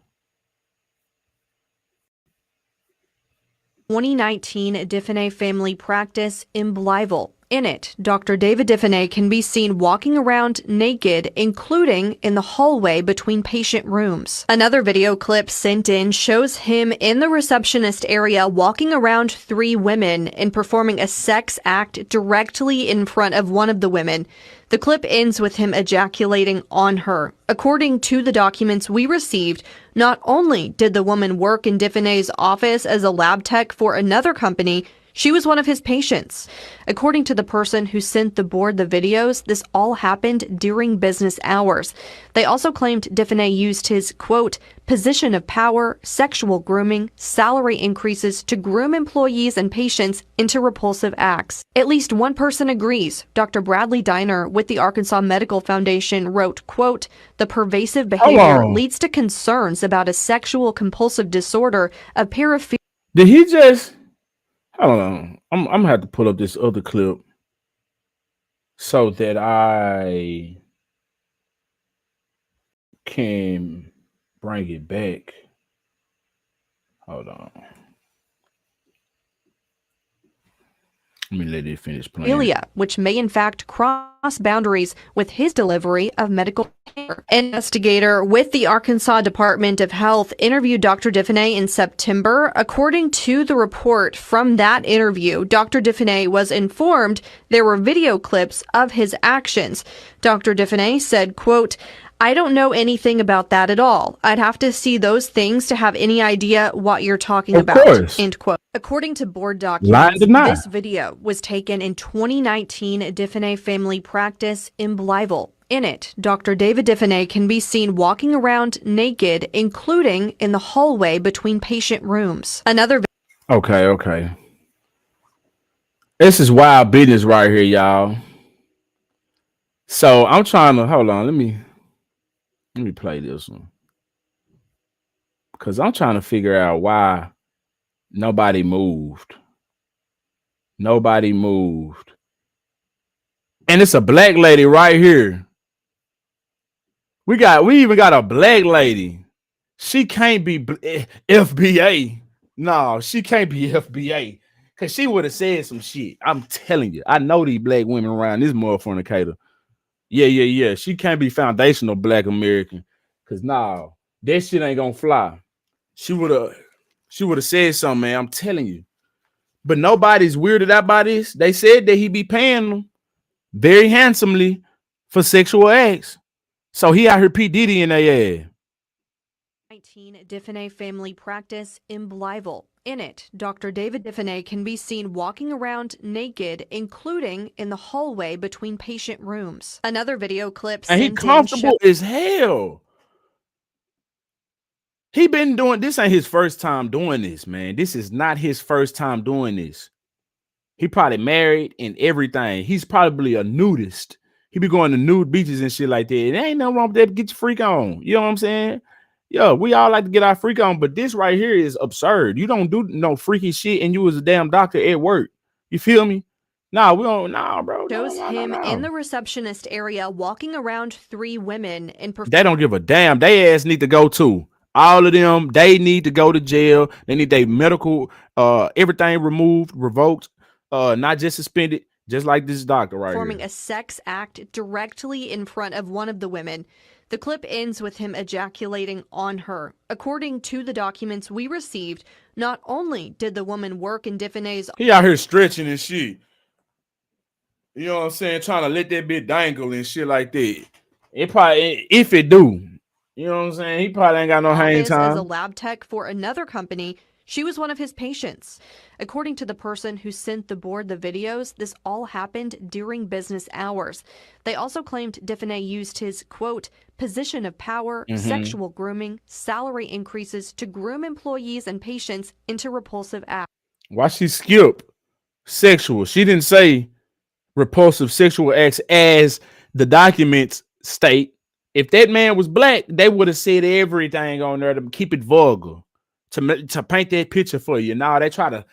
Speaker 5: 2019 Daphne family practice in Blytheville. In it, Dr. David Daphne can be seen walking around naked, including in the hallway between patient rooms. Another video clip sent in shows him in the receptionist area walking around 3 women and performing a sex act directly in front of one of the women. The clip ends with him ejaculating on her. According to the documents we received, not only did the woman work in Daphne's office as a lab tech for another company, she was one of his patients. According to the person who sent the board the videos, this all happened during business hours. They also claimed Daphne used his, quote, position of power, sexual grooming, salary increases to groom employees and patients into repulsive acts. At least one person agrees. Dr. Bradley Diner with the Arkansas Medical Foundation wrote, quote, the pervasive behavior leads to concerns about a sexual compulsive disorder of paraphilia.
Speaker 1: Did he just... Hold on. I'm gonna have to pull up this other clip so that I can bring it back. Hold on. Let me let it finish playing.
Speaker 5: Which may in fact cross boundaries with his delivery of medical care. An investigator with the Arkansas Department of Health interviewed Dr. Daphne in September. According to the report from that interview, Dr. Daphne was informed there were video clips of his actions. Dr. Daphne said, quote, I don't know anything about that at all. I'd have to see those things to have any idea what you're talking about. End quote. According to board documents, this video was taken in 2019 Daphne family practice in Blytheville. In it, Dr. David Daphne can be seen walking around naked, including in the hallway between patient rooms. Another
Speaker 1: Okay. This is wild business right here, y'all. So I'm trying to hold on. Let me play this one because I'm trying to figure out why nobody moved. Nobody moved, and it's a black lady right here. We even got a black lady. She can't be FBA. No, she can't be FBA because she would have said some shit. I'm telling you, I know these black women around this motherfucker. Yeah. She can't be foundational black American. Cause nah, that shit ain't gonna fly. She would have she would have said something, man. I'm telling you. But nobody's weirded out by this. They said that he be paying them very handsomely for sexual acts. So he out here P. Diddy in their ass.
Speaker 5: 19 Diffenay family practice in Blytheville. In it, Dr. David Diffenay can be seen walking around naked, including in the hallway between patient rooms. Another video clip
Speaker 1: And he
Speaker 5: sent in
Speaker 1: comfortable as hell. He been doing this ain't his first time doing this, man. This is not his first time doing this. He probably married and everything. He's probably a nudist. He be going to nude beaches and shit like that. There ain't nothing wrong with that. Get your freak on. You know what I'm saying? Yo, we all like to get our freak on, but this right here is absurd. You don't do no freaky shit and you was a damn doctor at work. You feel me? Nah, we don't. Nah, bro.
Speaker 5: shows
Speaker 1: No.
Speaker 5: him in the receptionist area walking around 3 women in
Speaker 1: They don't give a damn. They ass need to go too. All of them, they need to go to jail. They need their medical, everything removed, revoked, not just suspended, just like this doctor right
Speaker 5: performing
Speaker 1: here.
Speaker 5: a sex act directly in front of one of the women. The clip ends with him ejaculating on her. According to the documents we received, not only did the woman work in Diffenay's
Speaker 1: He out here stretching and shit. You know what I'm saying? Trying to let that bit dangle and shit like that. It probably, if it do, you know what I'm saying? He probably ain't got no hang
Speaker 5: office as a
Speaker 1: time.
Speaker 5: lab tech for another company, she was one of his patients. According to the person who sent the board the videos, this all happened during business hours. They also claimed Diffenay used his, quote, position of power, sexual grooming, salary increases to groom employees and patients into repulsive acts.
Speaker 1: Why she skip sexual? She didn't say repulsive sexual acts as the documents state. If that man was black, they would have said everything on there to keep it vulgar, to paint that picture for you. Now they try to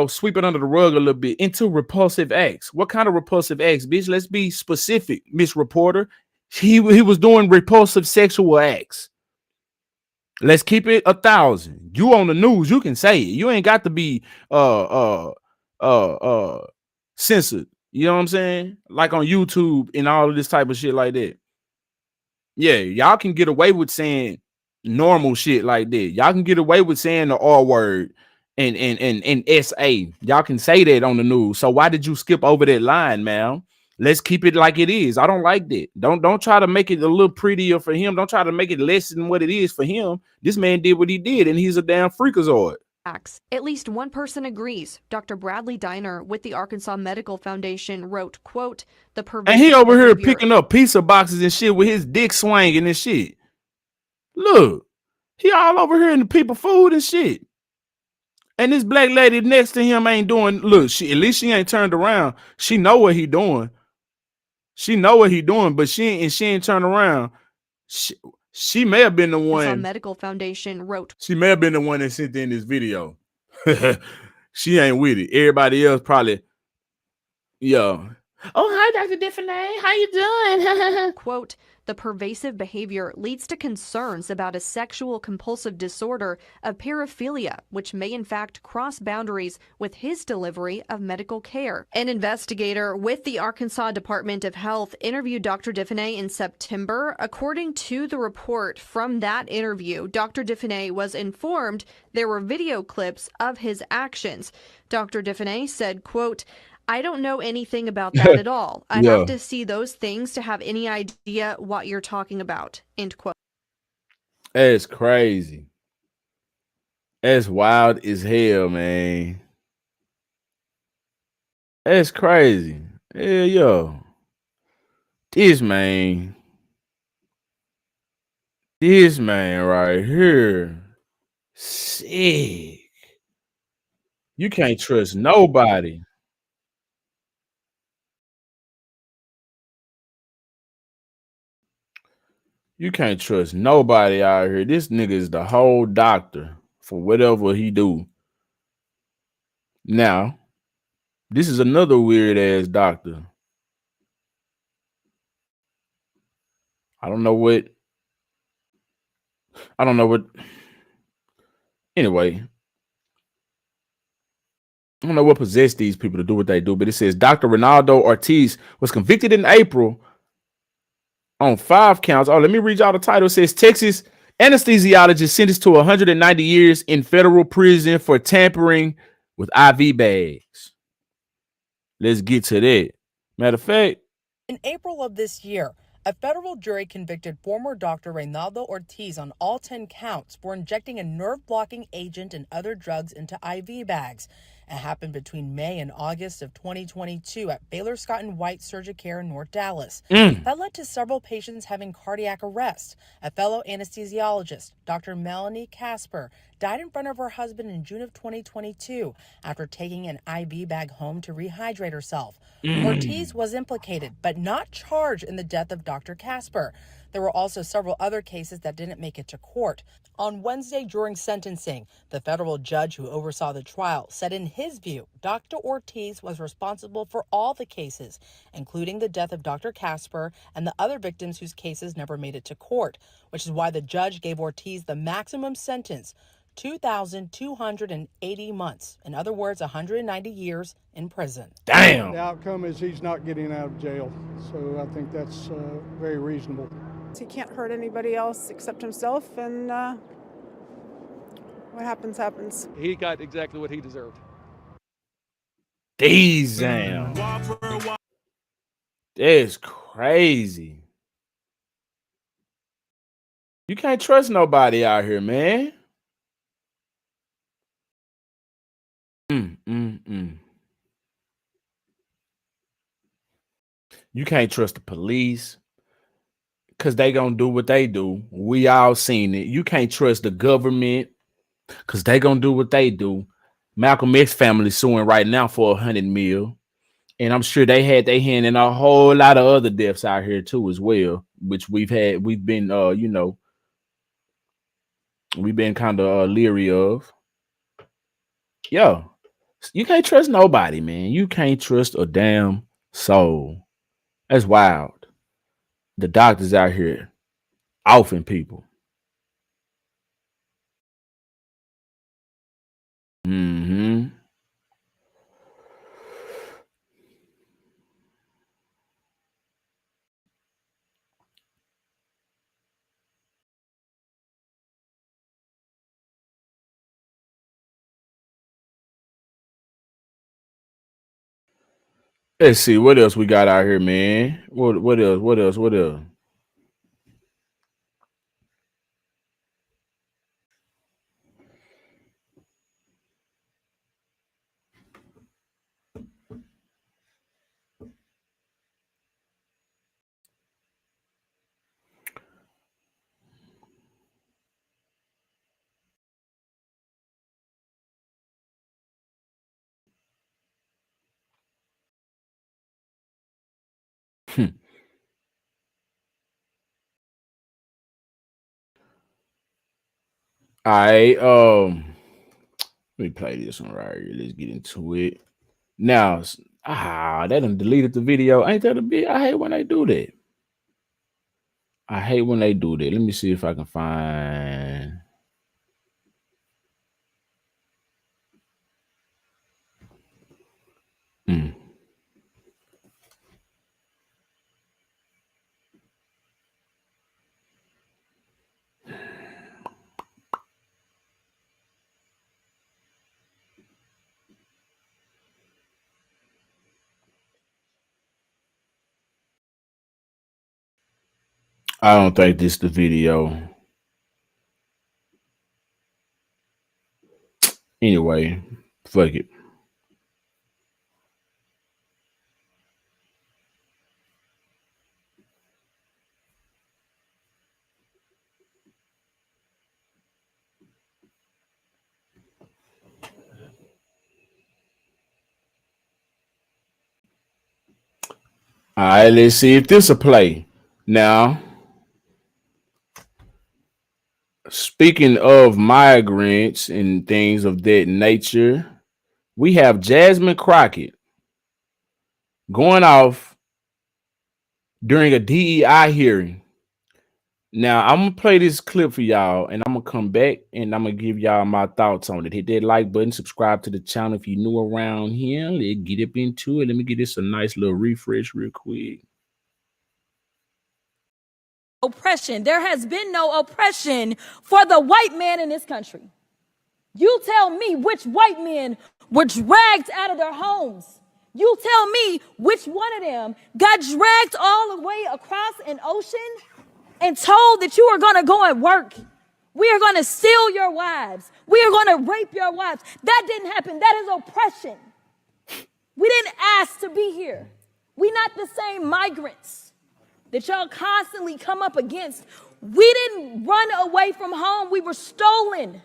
Speaker 1: sweep it under the rug a little bit into repulsive acts. What kind of repulsive acts, bitch? Let's be specific, Miss Reporter. He was doing repulsive sexual acts. Let's keep it 1,000. You on the news, you can say it. You ain't got to be censored. You know what I'm saying? Like on YouTube and all of this type of shit like that. Yeah, y'all can get away with saying normal shit like that. Y'all can get away with saying the R word and SA. Y'all can say that on the news. So why did you skip over that line, man? Let's keep it like it is. I don't like that. Don't try to make it a little prettier for him. Don't try to make it less than what it is for him. This man did what he did, and he's a damn freakazoid.
Speaker 5: At least one person agrees. Dr. Bradley Diner with the Arkansas Medical Foundation wrote, quote, the
Speaker 1: And he
Speaker 5: pervasive
Speaker 1: over here
Speaker 5: behavior
Speaker 1: picking up pizza boxes and shit with his dick swinging and shit. Look, he all over here in the people food and shit. And this black lady next to him ain't doing. Look, at least she ain't turned around. She know what he doing. She know what he doing, but she ain't turned around. She may have been the
Speaker 5: Arkansas
Speaker 1: one.
Speaker 5: Medical Foundation wrote,
Speaker 1: She may have been the one that sent in this video. She ain't with it. Everybody else probably, yo. Oh, hi, Dr. Diffenay. How you doing?
Speaker 5: quote, the pervasive behavior leads to concerns about a sexual compulsive disorder of paraphilia, which may in fact cross boundaries with his delivery of medical care. An investigator with the Arkansas Department of Health interviewed Dr. Diffenay in September. According to the report from that interview, Dr. Diffenay was informed there were video clips of his actions. Dr. Diffenay said, quote, I don't know anything about that at all. I'd have to see those things to have any idea what you're talking about. End quote.
Speaker 1: That's crazy. That's wild as hell, man. That's crazy. Yeah, yo. This man right here. Sick. You can't trust nobody. You can't trust nobody out here. This nigga is the whole doctor for whatever he do. Now, this is another weird ass doctor. I don't know what. I don't know what. Anyway, I don't know what possessed these people to do what they do, but it says Dr. Ronaldo Ortiz was convicted in April on 5 counts. Oh, let me read y'all the title. It says Texas anesthesiologist sentenced to 190 years in federal prison for tampering with IV bags. Let's get to that. Matter of fact,
Speaker 6: in April of this year, a federal jury convicted former Dr. Reynaldo Ortiz on all 10 counts for injecting a nerve-blocking agent and other drugs into IV bags. It happened between May and August of 2022 at Baylor Scott and White Surgicare in North Dallas. That led to several patients having cardiac arrest. A fellow anesthesiologist, Dr. Melanie Casper, died in front of her husband in June of 2022 after taking an IV bag home to rehydrate herself. Ortiz was implicated, but not charged in the death of Dr. Casper. There were also several other cases that didn't make it to court. On Wednesday during sentencing, the federal judge who oversaw the trial said in his view, Dr. Ortiz was responsible for all the cases, including the death of Dr. Casper and the other victims whose cases never made it to court, which is why the judge gave Ortiz the maximum sentence, 2,280 months. In other words, 190 years in prison.
Speaker 1: damn.
Speaker 7: The outcome is he's not getting out of jail, so I think that's very reasonable.
Speaker 8: He can't hurt anybody else except himself, and what happens, happens.
Speaker 9: He got exactly what he deserved.
Speaker 1: Damn. That's crazy. You can't trust nobody out here, man. You can't trust the police because they gonna do what they do. We all seen it. You can't trust the government because they gonna do what they do. Malcolm X family suing right now for 100 mil. And I'm sure they had their hand in a whole lot of other deaths out here too, as well, which we've been we've been kind of leery of. Yo, you can't trust nobody, man. You can't trust a damn soul. That's wild. The doctors out here offing people. Mm-hmm. Let's see what else we got out here, man. What else? What else? What else? I let me play this one right here. Let's get into it. Now, they done deleted the video. Ain't that a bit? I hate when they do that. I hate when they do that. Let me see if I can find. I don't think this the video. Anyway, fuck it. All right, let's see if this will play. Now, speaking of migrants and things of that nature, we have Jasmine Crockett going off during a DEI hearing. Now, I'm gonna play this clip for y'all, and I'm gonna come back and I'm gonna give y'all my thoughts on it. Hit that like button, subscribe to the channel if you're new around here. Let's get up into it. Let me get this a nice little refresh real quick.
Speaker 10: Oppression. There has been no oppression for the white man in this country. You tell me which white men were dragged out of their homes. You tell me which one of them got dragged all the way across an ocean and told that you are going to go and work. We are going to steal your wives. We are going to rape your wives. That didn't happen. That is oppression. We didn't ask to be here. We not the same migrants that y'all constantly come up against. We didn't run away from home. We were stolen.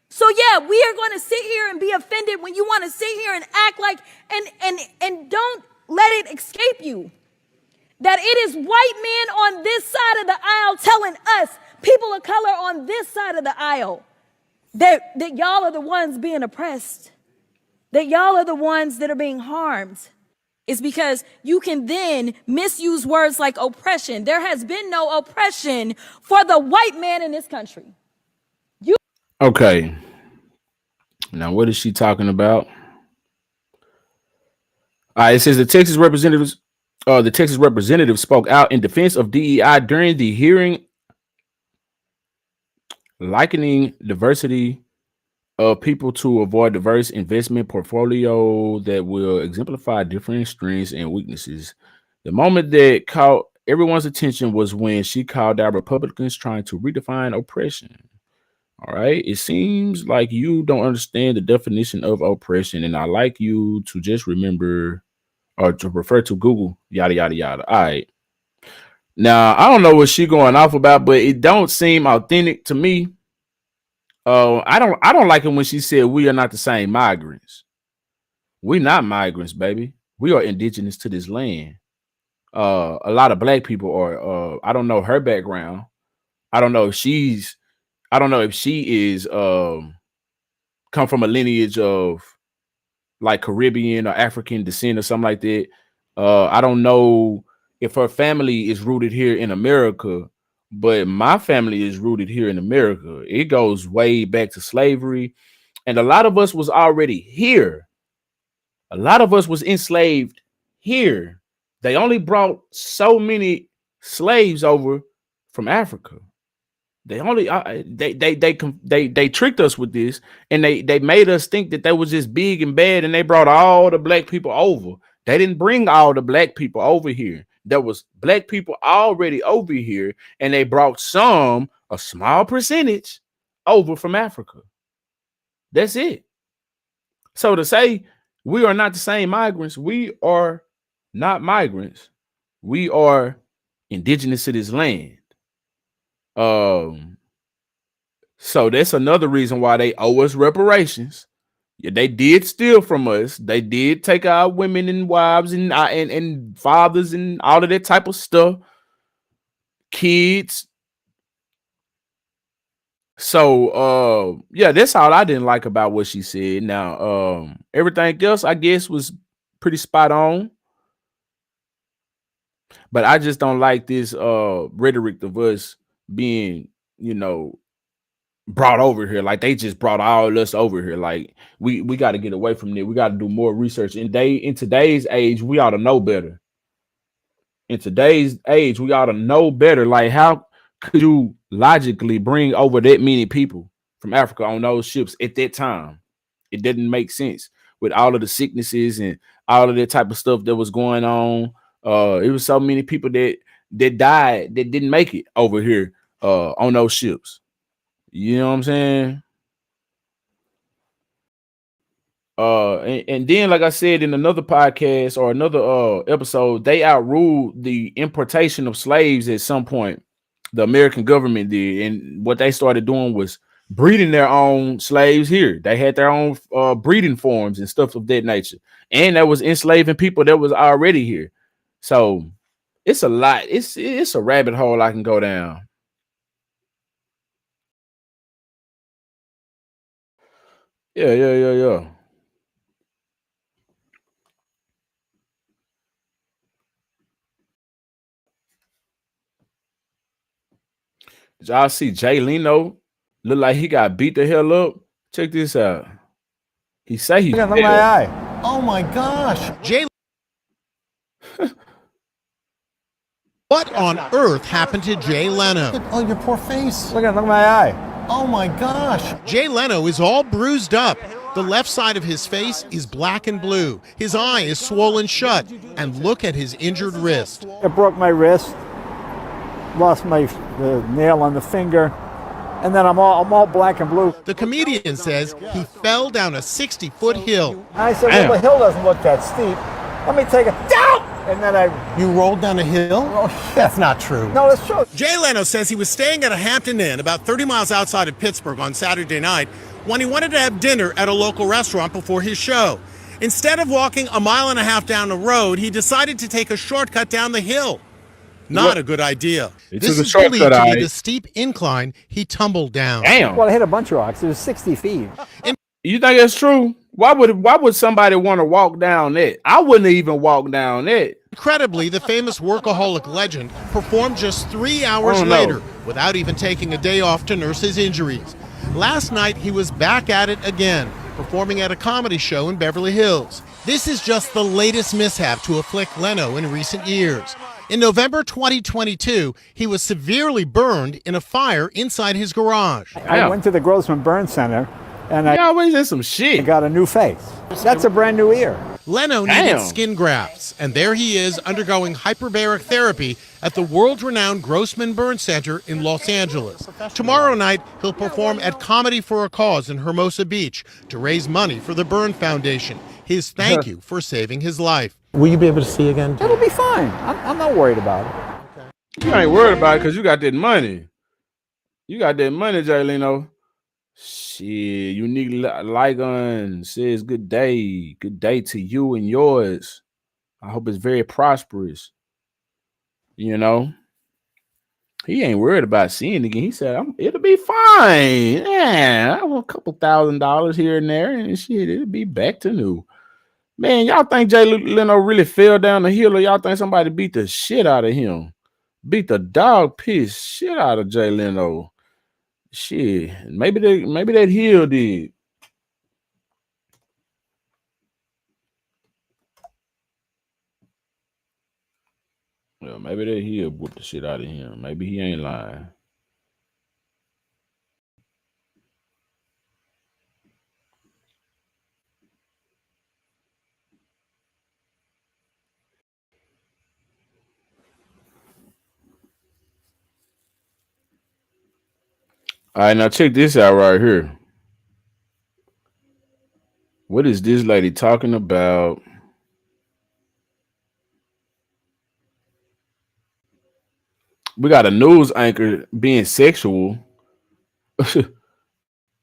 Speaker 10: So yeah, we are going to sit here and be offended when you want to sit here and act like, and don't let it escape you that it is white men on this side of the aisle telling us, people of color on this side of the aisle, that y'all are the ones being oppressed, that y'all are the ones that are being harmed. It's because you can then misuse words like oppression. There has been no oppression for the white man in this country.
Speaker 1: Okay. Now, what is she talking about? It says the Texas representative spoke out in defense of DEI during the hearing, likening diversity of people to avoid diverse investment portfolio that will exemplify different strengths and weaknesses. The moment that caught everyone's attention was when she called out Republicans trying to redefine oppression. All right. It seems like you don't understand the definition of oppression, and I like you to just remember or to refer to Google, yada yada yada. All right. Now I don't know what she going off about, but it don't seem authentic to me. I don't like it when she said we are not the same migrants. We're not migrants, baby. We are indigenous to this land. A lot of black people are. I don't know her background. I don't know if she's. I don't know if she is come from a lineage of like Caribbean or African descent or something like that. I don't know if her family is rooted here in America, but my family is rooted here in America. It goes way back to slavery, and a lot of us was already here. A lot of us was enslaved here. They only brought so many slaves over from Africa. They only they tricked us with this, and they made us think that they was just big and bad, and they brought all the black people over. They didn't bring all the black people over here. There was black people already over here, and they brought a small percentage, over from Africa. That's it. So to say we are not the same migrants, we are not migrants. We are indigenous to this land. So that's another reason why they owe us reparations. Yeah, they did steal from us. They did take our women and wives and fathers and all of that type of stuff. Kids. So yeah, that's all I didn't like about what she said. Now, everything else I guess was pretty spot on. But I just don't like this rhetoric of us being, brought over here. Like they just brought all of us over here. Like we got to get away from there. We got to do more research. In today's age, we ought to know better. In today's age, we ought to know better. Like, how could you logically bring over that many people from Africa on those ships at that time? It didn't make sense with all of the sicknesses and all of that type of stuff that was going on. It was so many people that died that didn't make it over here on those ships. You know what I'm saying? And then, like I said in another podcast or another episode, they outruled the importation of slaves at some point. The American government did, and what they started doing was breeding their own slaves here. They had their own breeding farms and stuff of that nature, and that was enslaving people that was already here. So it's a lot. It's a rabbit hole I can go down. Yeah, yeah, yeah, yeah. Did y'all see Jay Leno? Look like he got beat the hell up. Check this out. He say he
Speaker 11: Look at my
Speaker 1: fell.
Speaker 11: eye. Oh my gosh. Jay,
Speaker 12: What on earth happened to Jay Leno?
Speaker 11: oh, your poor face. Look at my eye. Oh my gosh.
Speaker 12: Jay Leno is all bruised up. The left side of his face is black and blue. His eye is swollen shut. And look at his injured wrist.
Speaker 11: It broke my wrist. Lost the nail on the finger. And then I'm all black and blue.
Speaker 12: The comedian says he fell down a 60-foot hill.
Speaker 11: I said, well, the hill doesn't look that steep. Let me take it down. And then
Speaker 12: You rolled down a hill?
Speaker 11: Oh,
Speaker 12: That's not true.
Speaker 11: no, that's true.
Speaker 12: Jay Leno says he was staying at a Hampton Inn about 30 miles outside of Pittsburgh on Saturday night when he wanted to have dinner at a local restaurant before his show. Instead of walking a mile and a half down the road, he decided to take a shortcut down the hill. Not a good idea.
Speaker 1: He
Speaker 12: This
Speaker 1: took a
Speaker 12: is believed
Speaker 1: shortcut,
Speaker 12: to
Speaker 1: aight.
Speaker 12: be the steep incline he tumbled down.
Speaker 1: Damn.
Speaker 11: Well, I hit a bunch of rocks. It was 60 feet.
Speaker 1: You think that's true? Why would somebody want to walk down that? I wouldn't even walk down that.
Speaker 12: Incredibly, the famous workaholic legend performed just 3 hours
Speaker 1: Oh, no.
Speaker 12: later without even taking a day off to nurse his injuries. Last night, he was back at it again, performing at a comedy show in Beverly Hills. This is just the latest mishap to afflict Leno in recent years. In November 2022, he was severely burned in a fire inside his garage.
Speaker 11: I went to the Grossman Burn Center, and I
Speaker 1: always in some shit.
Speaker 11: got a new face. That's a brand new ear.
Speaker 12: Leno needed skin grafts, and there he is undergoing hyperbaric therapy at the world-renowned Grossman Burn Center in Los Angeles. Tomorrow night, he'll perform at Comedy for a Cause in Hermosa Beach to raise money for the Burn Foundation. His thank you for saving his life.
Speaker 11: Will you be able to see again? It'll be fine. I'm not worried about it.
Speaker 1: You ain't worried about it because you got that money. You got that money, Jay Leno. Shit, Unique Ligon says good day. Good day to you and yours. I hope it's very prosperous. You know, he ain't worried about seeing it again. He said, it'll be fine. Yeah, I want a couple $1,000 here and there, and shit, it'll be back to new. Man, y'all think Jay Leno really fell down the hill, or y'all think somebody beat the shit out of him? Beat the dog piss shit out of Jay Leno. Shit, maybe that hill did. Well, maybe that hill whooped the shit out of him. Maybe he ain't lying. All right, now check this out right here. What is this lady talking about? We got a news anchor being sexual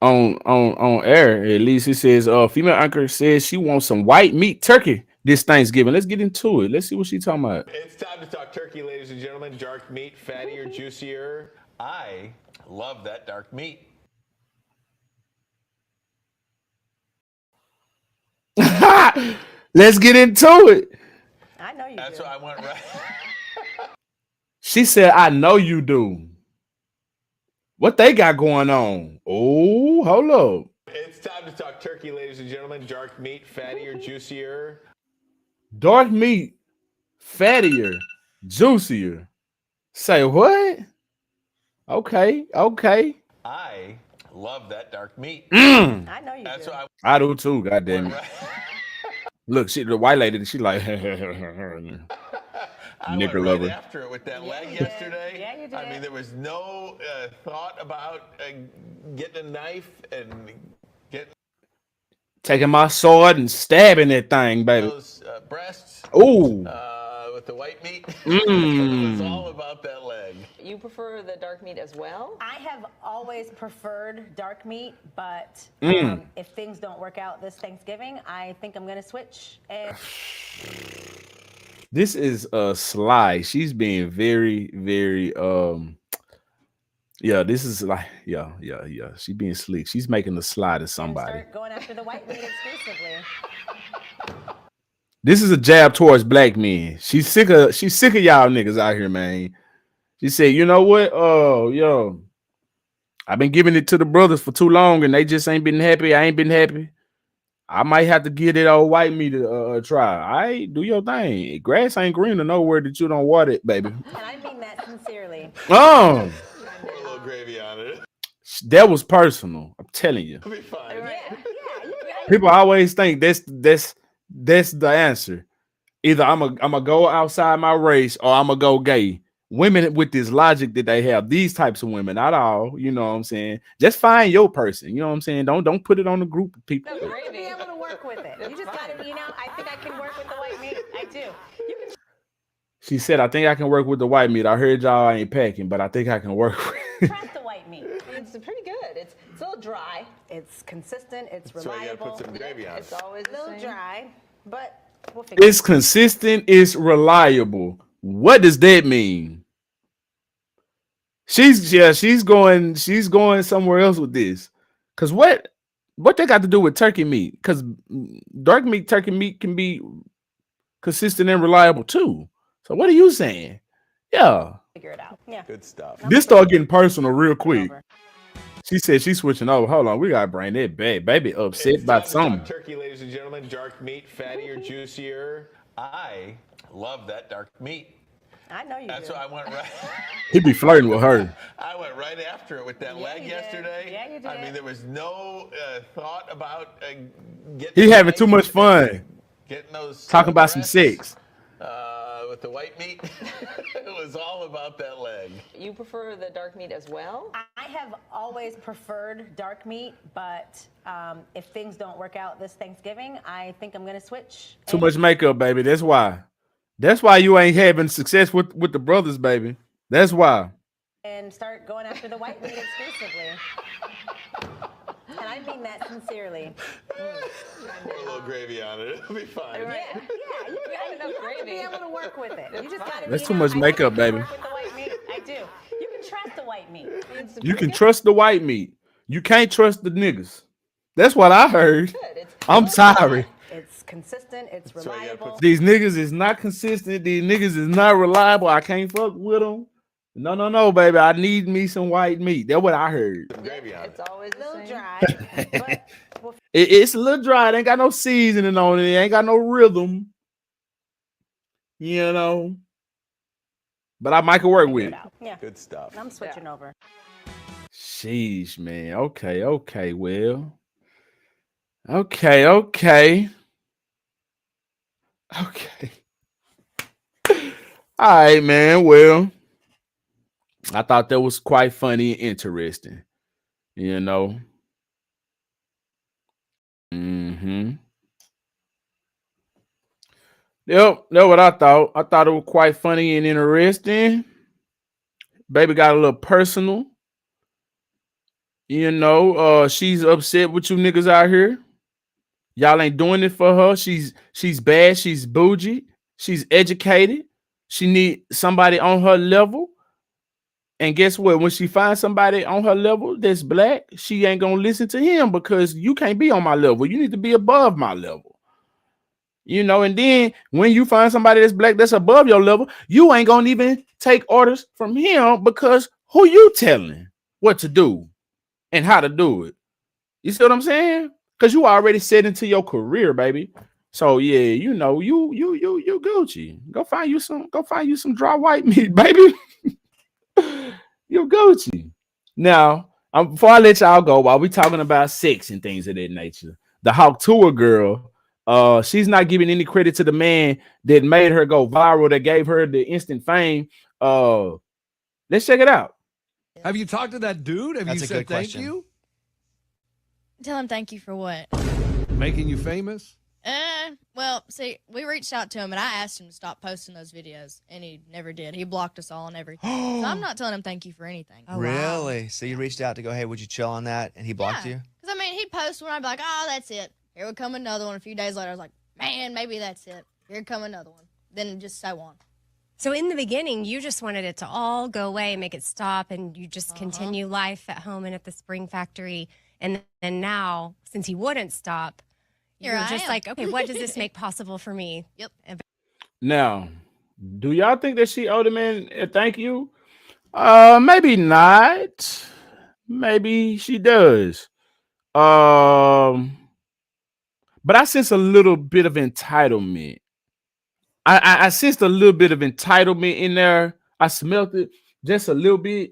Speaker 1: on air. At least it says female anchor says she wants some white meat turkey this Thanksgiving. Let's get into it. Let's see what she's talking about.
Speaker 13: It's time to talk turkey, ladies and gentlemen. Dark meat, fattier, juicier. I love that dark meat.
Speaker 1: Let's get into it.
Speaker 2: I know you
Speaker 13: That's
Speaker 2: do.
Speaker 13: what I want right.
Speaker 1: She said, I know you do. What they got going on? Oh, hold up.
Speaker 13: It's time to talk turkey, ladies and gentlemen. Dark meat, fattier, juicier.
Speaker 1: Dark meat, fattier, juicier. Say what? Okay.
Speaker 13: I love that dark meat.
Speaker 2: I know you
Speaker 13: That's
Speaker 2: do.
Speaker 13: what
Speaker 1: I do too, goddamn it. Look, the white lady, she like
Speaker 13: I went
Speaker 1: nigger
Speaker 13: right
Speaker 1: lover.
Speaker 13: after it with that leg yesterday.
Speaker 2: Yeah, you did.
Speaker 13: I mean, there was no thought about getting a knife and getting
Speaker 1: Taking my sword and stabbing that thing, baby.
Speaker 13: those breasts
Speaker 1: Ooh.
Speaker 13: with the white meat. It was all about that leg.
Speaker 14: You prefer the dark meat as well?
Speaker 2: I have always preferred dark meat, but if things don't work out this Thanksgiving, I think I'm going to switch. And
Speaker 1: This is Sly. She's being very, very yeah, this is like yeah. She being slick. She's making a slide at somebody.
Speaker 2: Start going after the white meat exclusively.
Speaker 1: This is a jab towards black men. She's sick of y'all niggas out here, man. She said, you know what? Oh, yo, I've been giving it to the brothers for too long and they just ain't been happy. I ain't been happy. I might have to give that old white meat a try. All right, do your thing. Grass ain't greener nowhere that you don't water it, baby.
Speaker 2: And I mean that sincerely.
Speaker 1: Oh,
Speaker 13: Put a little gravy on it.
Speaker 1: that was personal. I'm telling you.
Speaker 13: It'll be fine.
Speaker 1: People always think that's the answer. Either I'm a go outside my race or I'm a go gay. Women with this logic that they have, these types of women, not all, you know what I'm saying? Just find your person, you know what I'm saying? Don't put it on a group of people.
Speaker 2: You have to be able to work with it. You just got to, I think I can work with the white meat. I do. You can.
Speaker 1: She said, I think I can work with the white meat. I heard y'all ain't packing, but I think I can work with
Speaker 2: Trust the white meat.
Speaker 14: It's pretty good. It's a little dry.
Speaker 2: It's consistent. It's
Speaker 13: So you gotta
Speaker 2: reliable.
Speaker 13: put some gravy on it.
Speaker 14: It's always
Speaker 2: A little
Speaker 14: the same.
Speaker 2: dry, but we'll figure
Speaker 1: It's consistent, it's reliable. What does that mean? She's going somewhere else with this. Cause what they got to do with turkey meat? Cause turkey meat can be consistent and reliable too. So what are you saying? Yeah.
Speaker 2: figure it out. Yeah.
Speaker 13: Good stuff.
Speaker 1: This start getting personal real quick. She said she's switching over. Hold on, we gotta bring that back. Baby upset
Speaker 13: It's
Speaker 1: about
Speaker 13: time to
Speaker 1: something.
Speaker 13: talk turkey, ladies and gentlemen. Dark meat, fattier, juicier. I love that dark meat.
Speaker 2: I know you
Speaker 13: That's
Speaker 2: do.
Speaker 13: why I went right.
Speaker 1: He be flirting with her.
Speaker 13: I went right after it with that leg
Speaker 2: you did.
Speaker 13: yesterday.
Speaker 2: Yeah, you
Speaker 13: I
Speaker 2: did.
Speaker 13: mean, there was no thought about getting.
Speaker 1: He having too much fun
Speaker 13: Getting those
Speaker 1: talking about some
Speaker 13: breasts,
Speaker 1: sex.
Speaker 13: with the white meat. It was all about that leg.
Speaker 14: You prefer the dark meat as well?
Speaker 2: I have always preferred dark meat, but if things don't work out this Thanksgiving, I think I'm going to switch.
Speaker 1: Too much makeup, baby. That's why. That's why you ain't having success with the brothers, baby. That's why.
Speaker 2: And start going after the white meat exclusively. And I mean that sincerely.
Speaker 13: Put a little gravy on it. It'll be fine.
Speaker 2: Yeah. You have to be able to work with it. You just got to.
Speaker 1: That's too much makeup, baby.
Speaker 2: Work with the white meat. I do. You can trust the white meat.
Speaker 1: You can trust the white meat. You can't trust the niggas. That's what I heard. I'm sorry.
Speaker 2: It's consistent. It's
Speaker 13: That's why you gotta
Speaker 2: reliable.
Speaker 1: These niggas is not consistent. These niggas is not reliable. I can't fuck with them. No, baby. I need me some white meat. That's what I heard.
Speaker 13: Some gravy on
Speaker 14: It's
Speaker 13: it.
Speaker 14: always
Speaker 2: A
Speaker 14: the
Speaker 2: little
Speaker 14: same.
Speaker 2: dry, but we'll
Speaker 1: It's a little dry. It ain't got no seasoning on it. It ain't got no rhythm. You know. But I might can work with
Speaker 2: figure
Speaker 1: it.
Speaker 2: it out. Yeah.
Speaker 13: Good stuff.
Speaker 2: I'm switching over.
Speaker 1: Sheesh, man. Okay. Well. Okay. Okay. All right, man. Well, I thought that was quite funny and interesting. You know. Yep, that's what I thought. I thought it was quite funny and interesting. Baby got a little personal. You know, she's upset with you niggas out here. Y'all ain't doing it for her. She's bad. She's bougie. She's educated. She need somebody on her level. And guess what? When she finds somebody on her level that's black, she ain't gonna listen to him because you can't be on my level. You need to be above my level. You know, and then when you find somebody that's black that's above your level, you ain't gonna even take orders from him because who you telling what to do and how to do it? You see what I'm saying? Because you already set into your career, baby. So yeah, you know, you Gucci. Go find you some dry white meat, baby. You Gucci. Now, before I let y'all go, while we talking about sex and things of that nature, the Hawk Tour girl, she's not giving any credit to the man that made her go viral, that gave her the instant fame. Let's check it out.
Speaker 15: Have you talked to that dude? Have
Speaker 16: That's
Speaker 15: you
Speaker 16: a
Speaker 15: said
Speaker 16: good
Speaker 15: thank
Speaker 16: question.
Speaker 15: you?
Speaker 17: Tell him thank you for what?
Speaker 15: Making you famous?
Speaker 17: Well, see, we reached out to him and I asked him to stop posting those videos and he never did. He blocked us all and everything. So I'm not telling him thank you for anything.
Speaker 16: Really? So you reached out to go, hey, would you chill on that? And he blocked you?
Speaker 17: Because, I mean, he'd post one, I'd be like, oh, that's it. Here would come another one. A few days later, I was like, man, maybe that's it. Here would come another one. then just so on.
Speaker 18: So in the beginning, you just wanted it to all go away, make it stop, and you just continue life at home and at the Spring Factory. And then now, since he wouldn't stop,
Speaker 17: Here
Speaker 18: you're
Speaker 17: I
Speaker 18: just
Speaker 17: am.
Speaker 18: like, okay, what does this make possible for me?
Speaker 17: Yep.
Speaker 1: Now, do y'all think that she owed him a thank you? Maybe not. Maybe she does. Um, but I sense a little bit of entitlement. I sensed a little bit of entitlement in there. I smelt it just a little bit.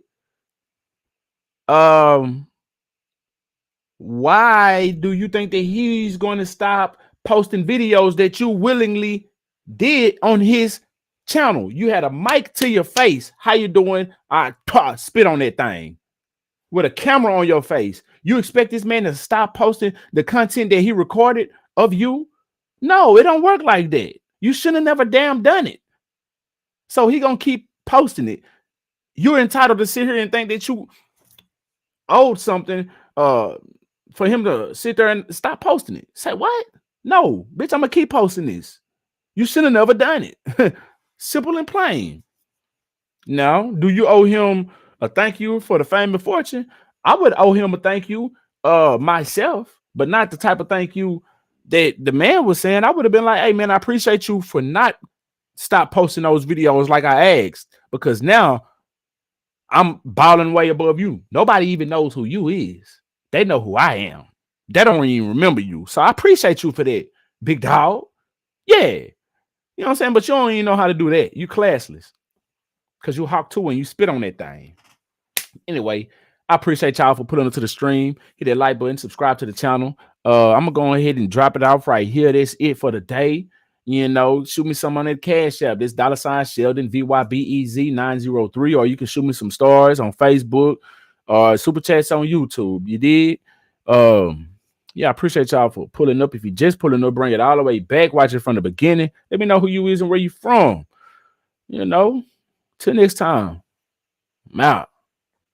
Speaker 1: Why do you think that he's going to stop posting videos that you willingly did on his channel? You had a mic to your face. How you doing? I spit on that thing with a camera on your face. You expect this man to stop posting the content that he recorded of you? No, it don't work like that. You should have never damn done it. So he gonna keep posting it. You're entitled to sit here and think that you owed something for him to sit there and stop posting it. Say what? No, bitch, I'm gonna keep posting this. You should have never done it. Simple and plain. Now, do you owe him a thank you for the fame and fortune? I would owe him a thank you myself, but not the type of thank you that the man was saying. I would have been like, hey man, I appreciate you for not stop posting those videos like I asked, because now I'm balling way above you. Nobody even knows who you is. They know who I am. They don't even remember you. So I appreciate you for that, big dog. Yeah. You know what I'm saying? But you don't even know how to do that. You classless. Because you hawk too and you spit on that thing. Anyway, I appreciate y'all for putting it to the stream. Hit that like button, subscribe to the channel. I'm gonna go ahead and drop it off right here. That's it for the day. You know, shoot me some on that Cash App. This $ Sheldon VYBEZ 903, or you can shoot me some stars on Facebook or super chats on YouTube. You did. Yeah, I appreciate y'all for pulling up. If you just pulling up, bring it all the way back. Watch it from the beginning. Let me know who you is and where you from. You know, till next time. I'm out.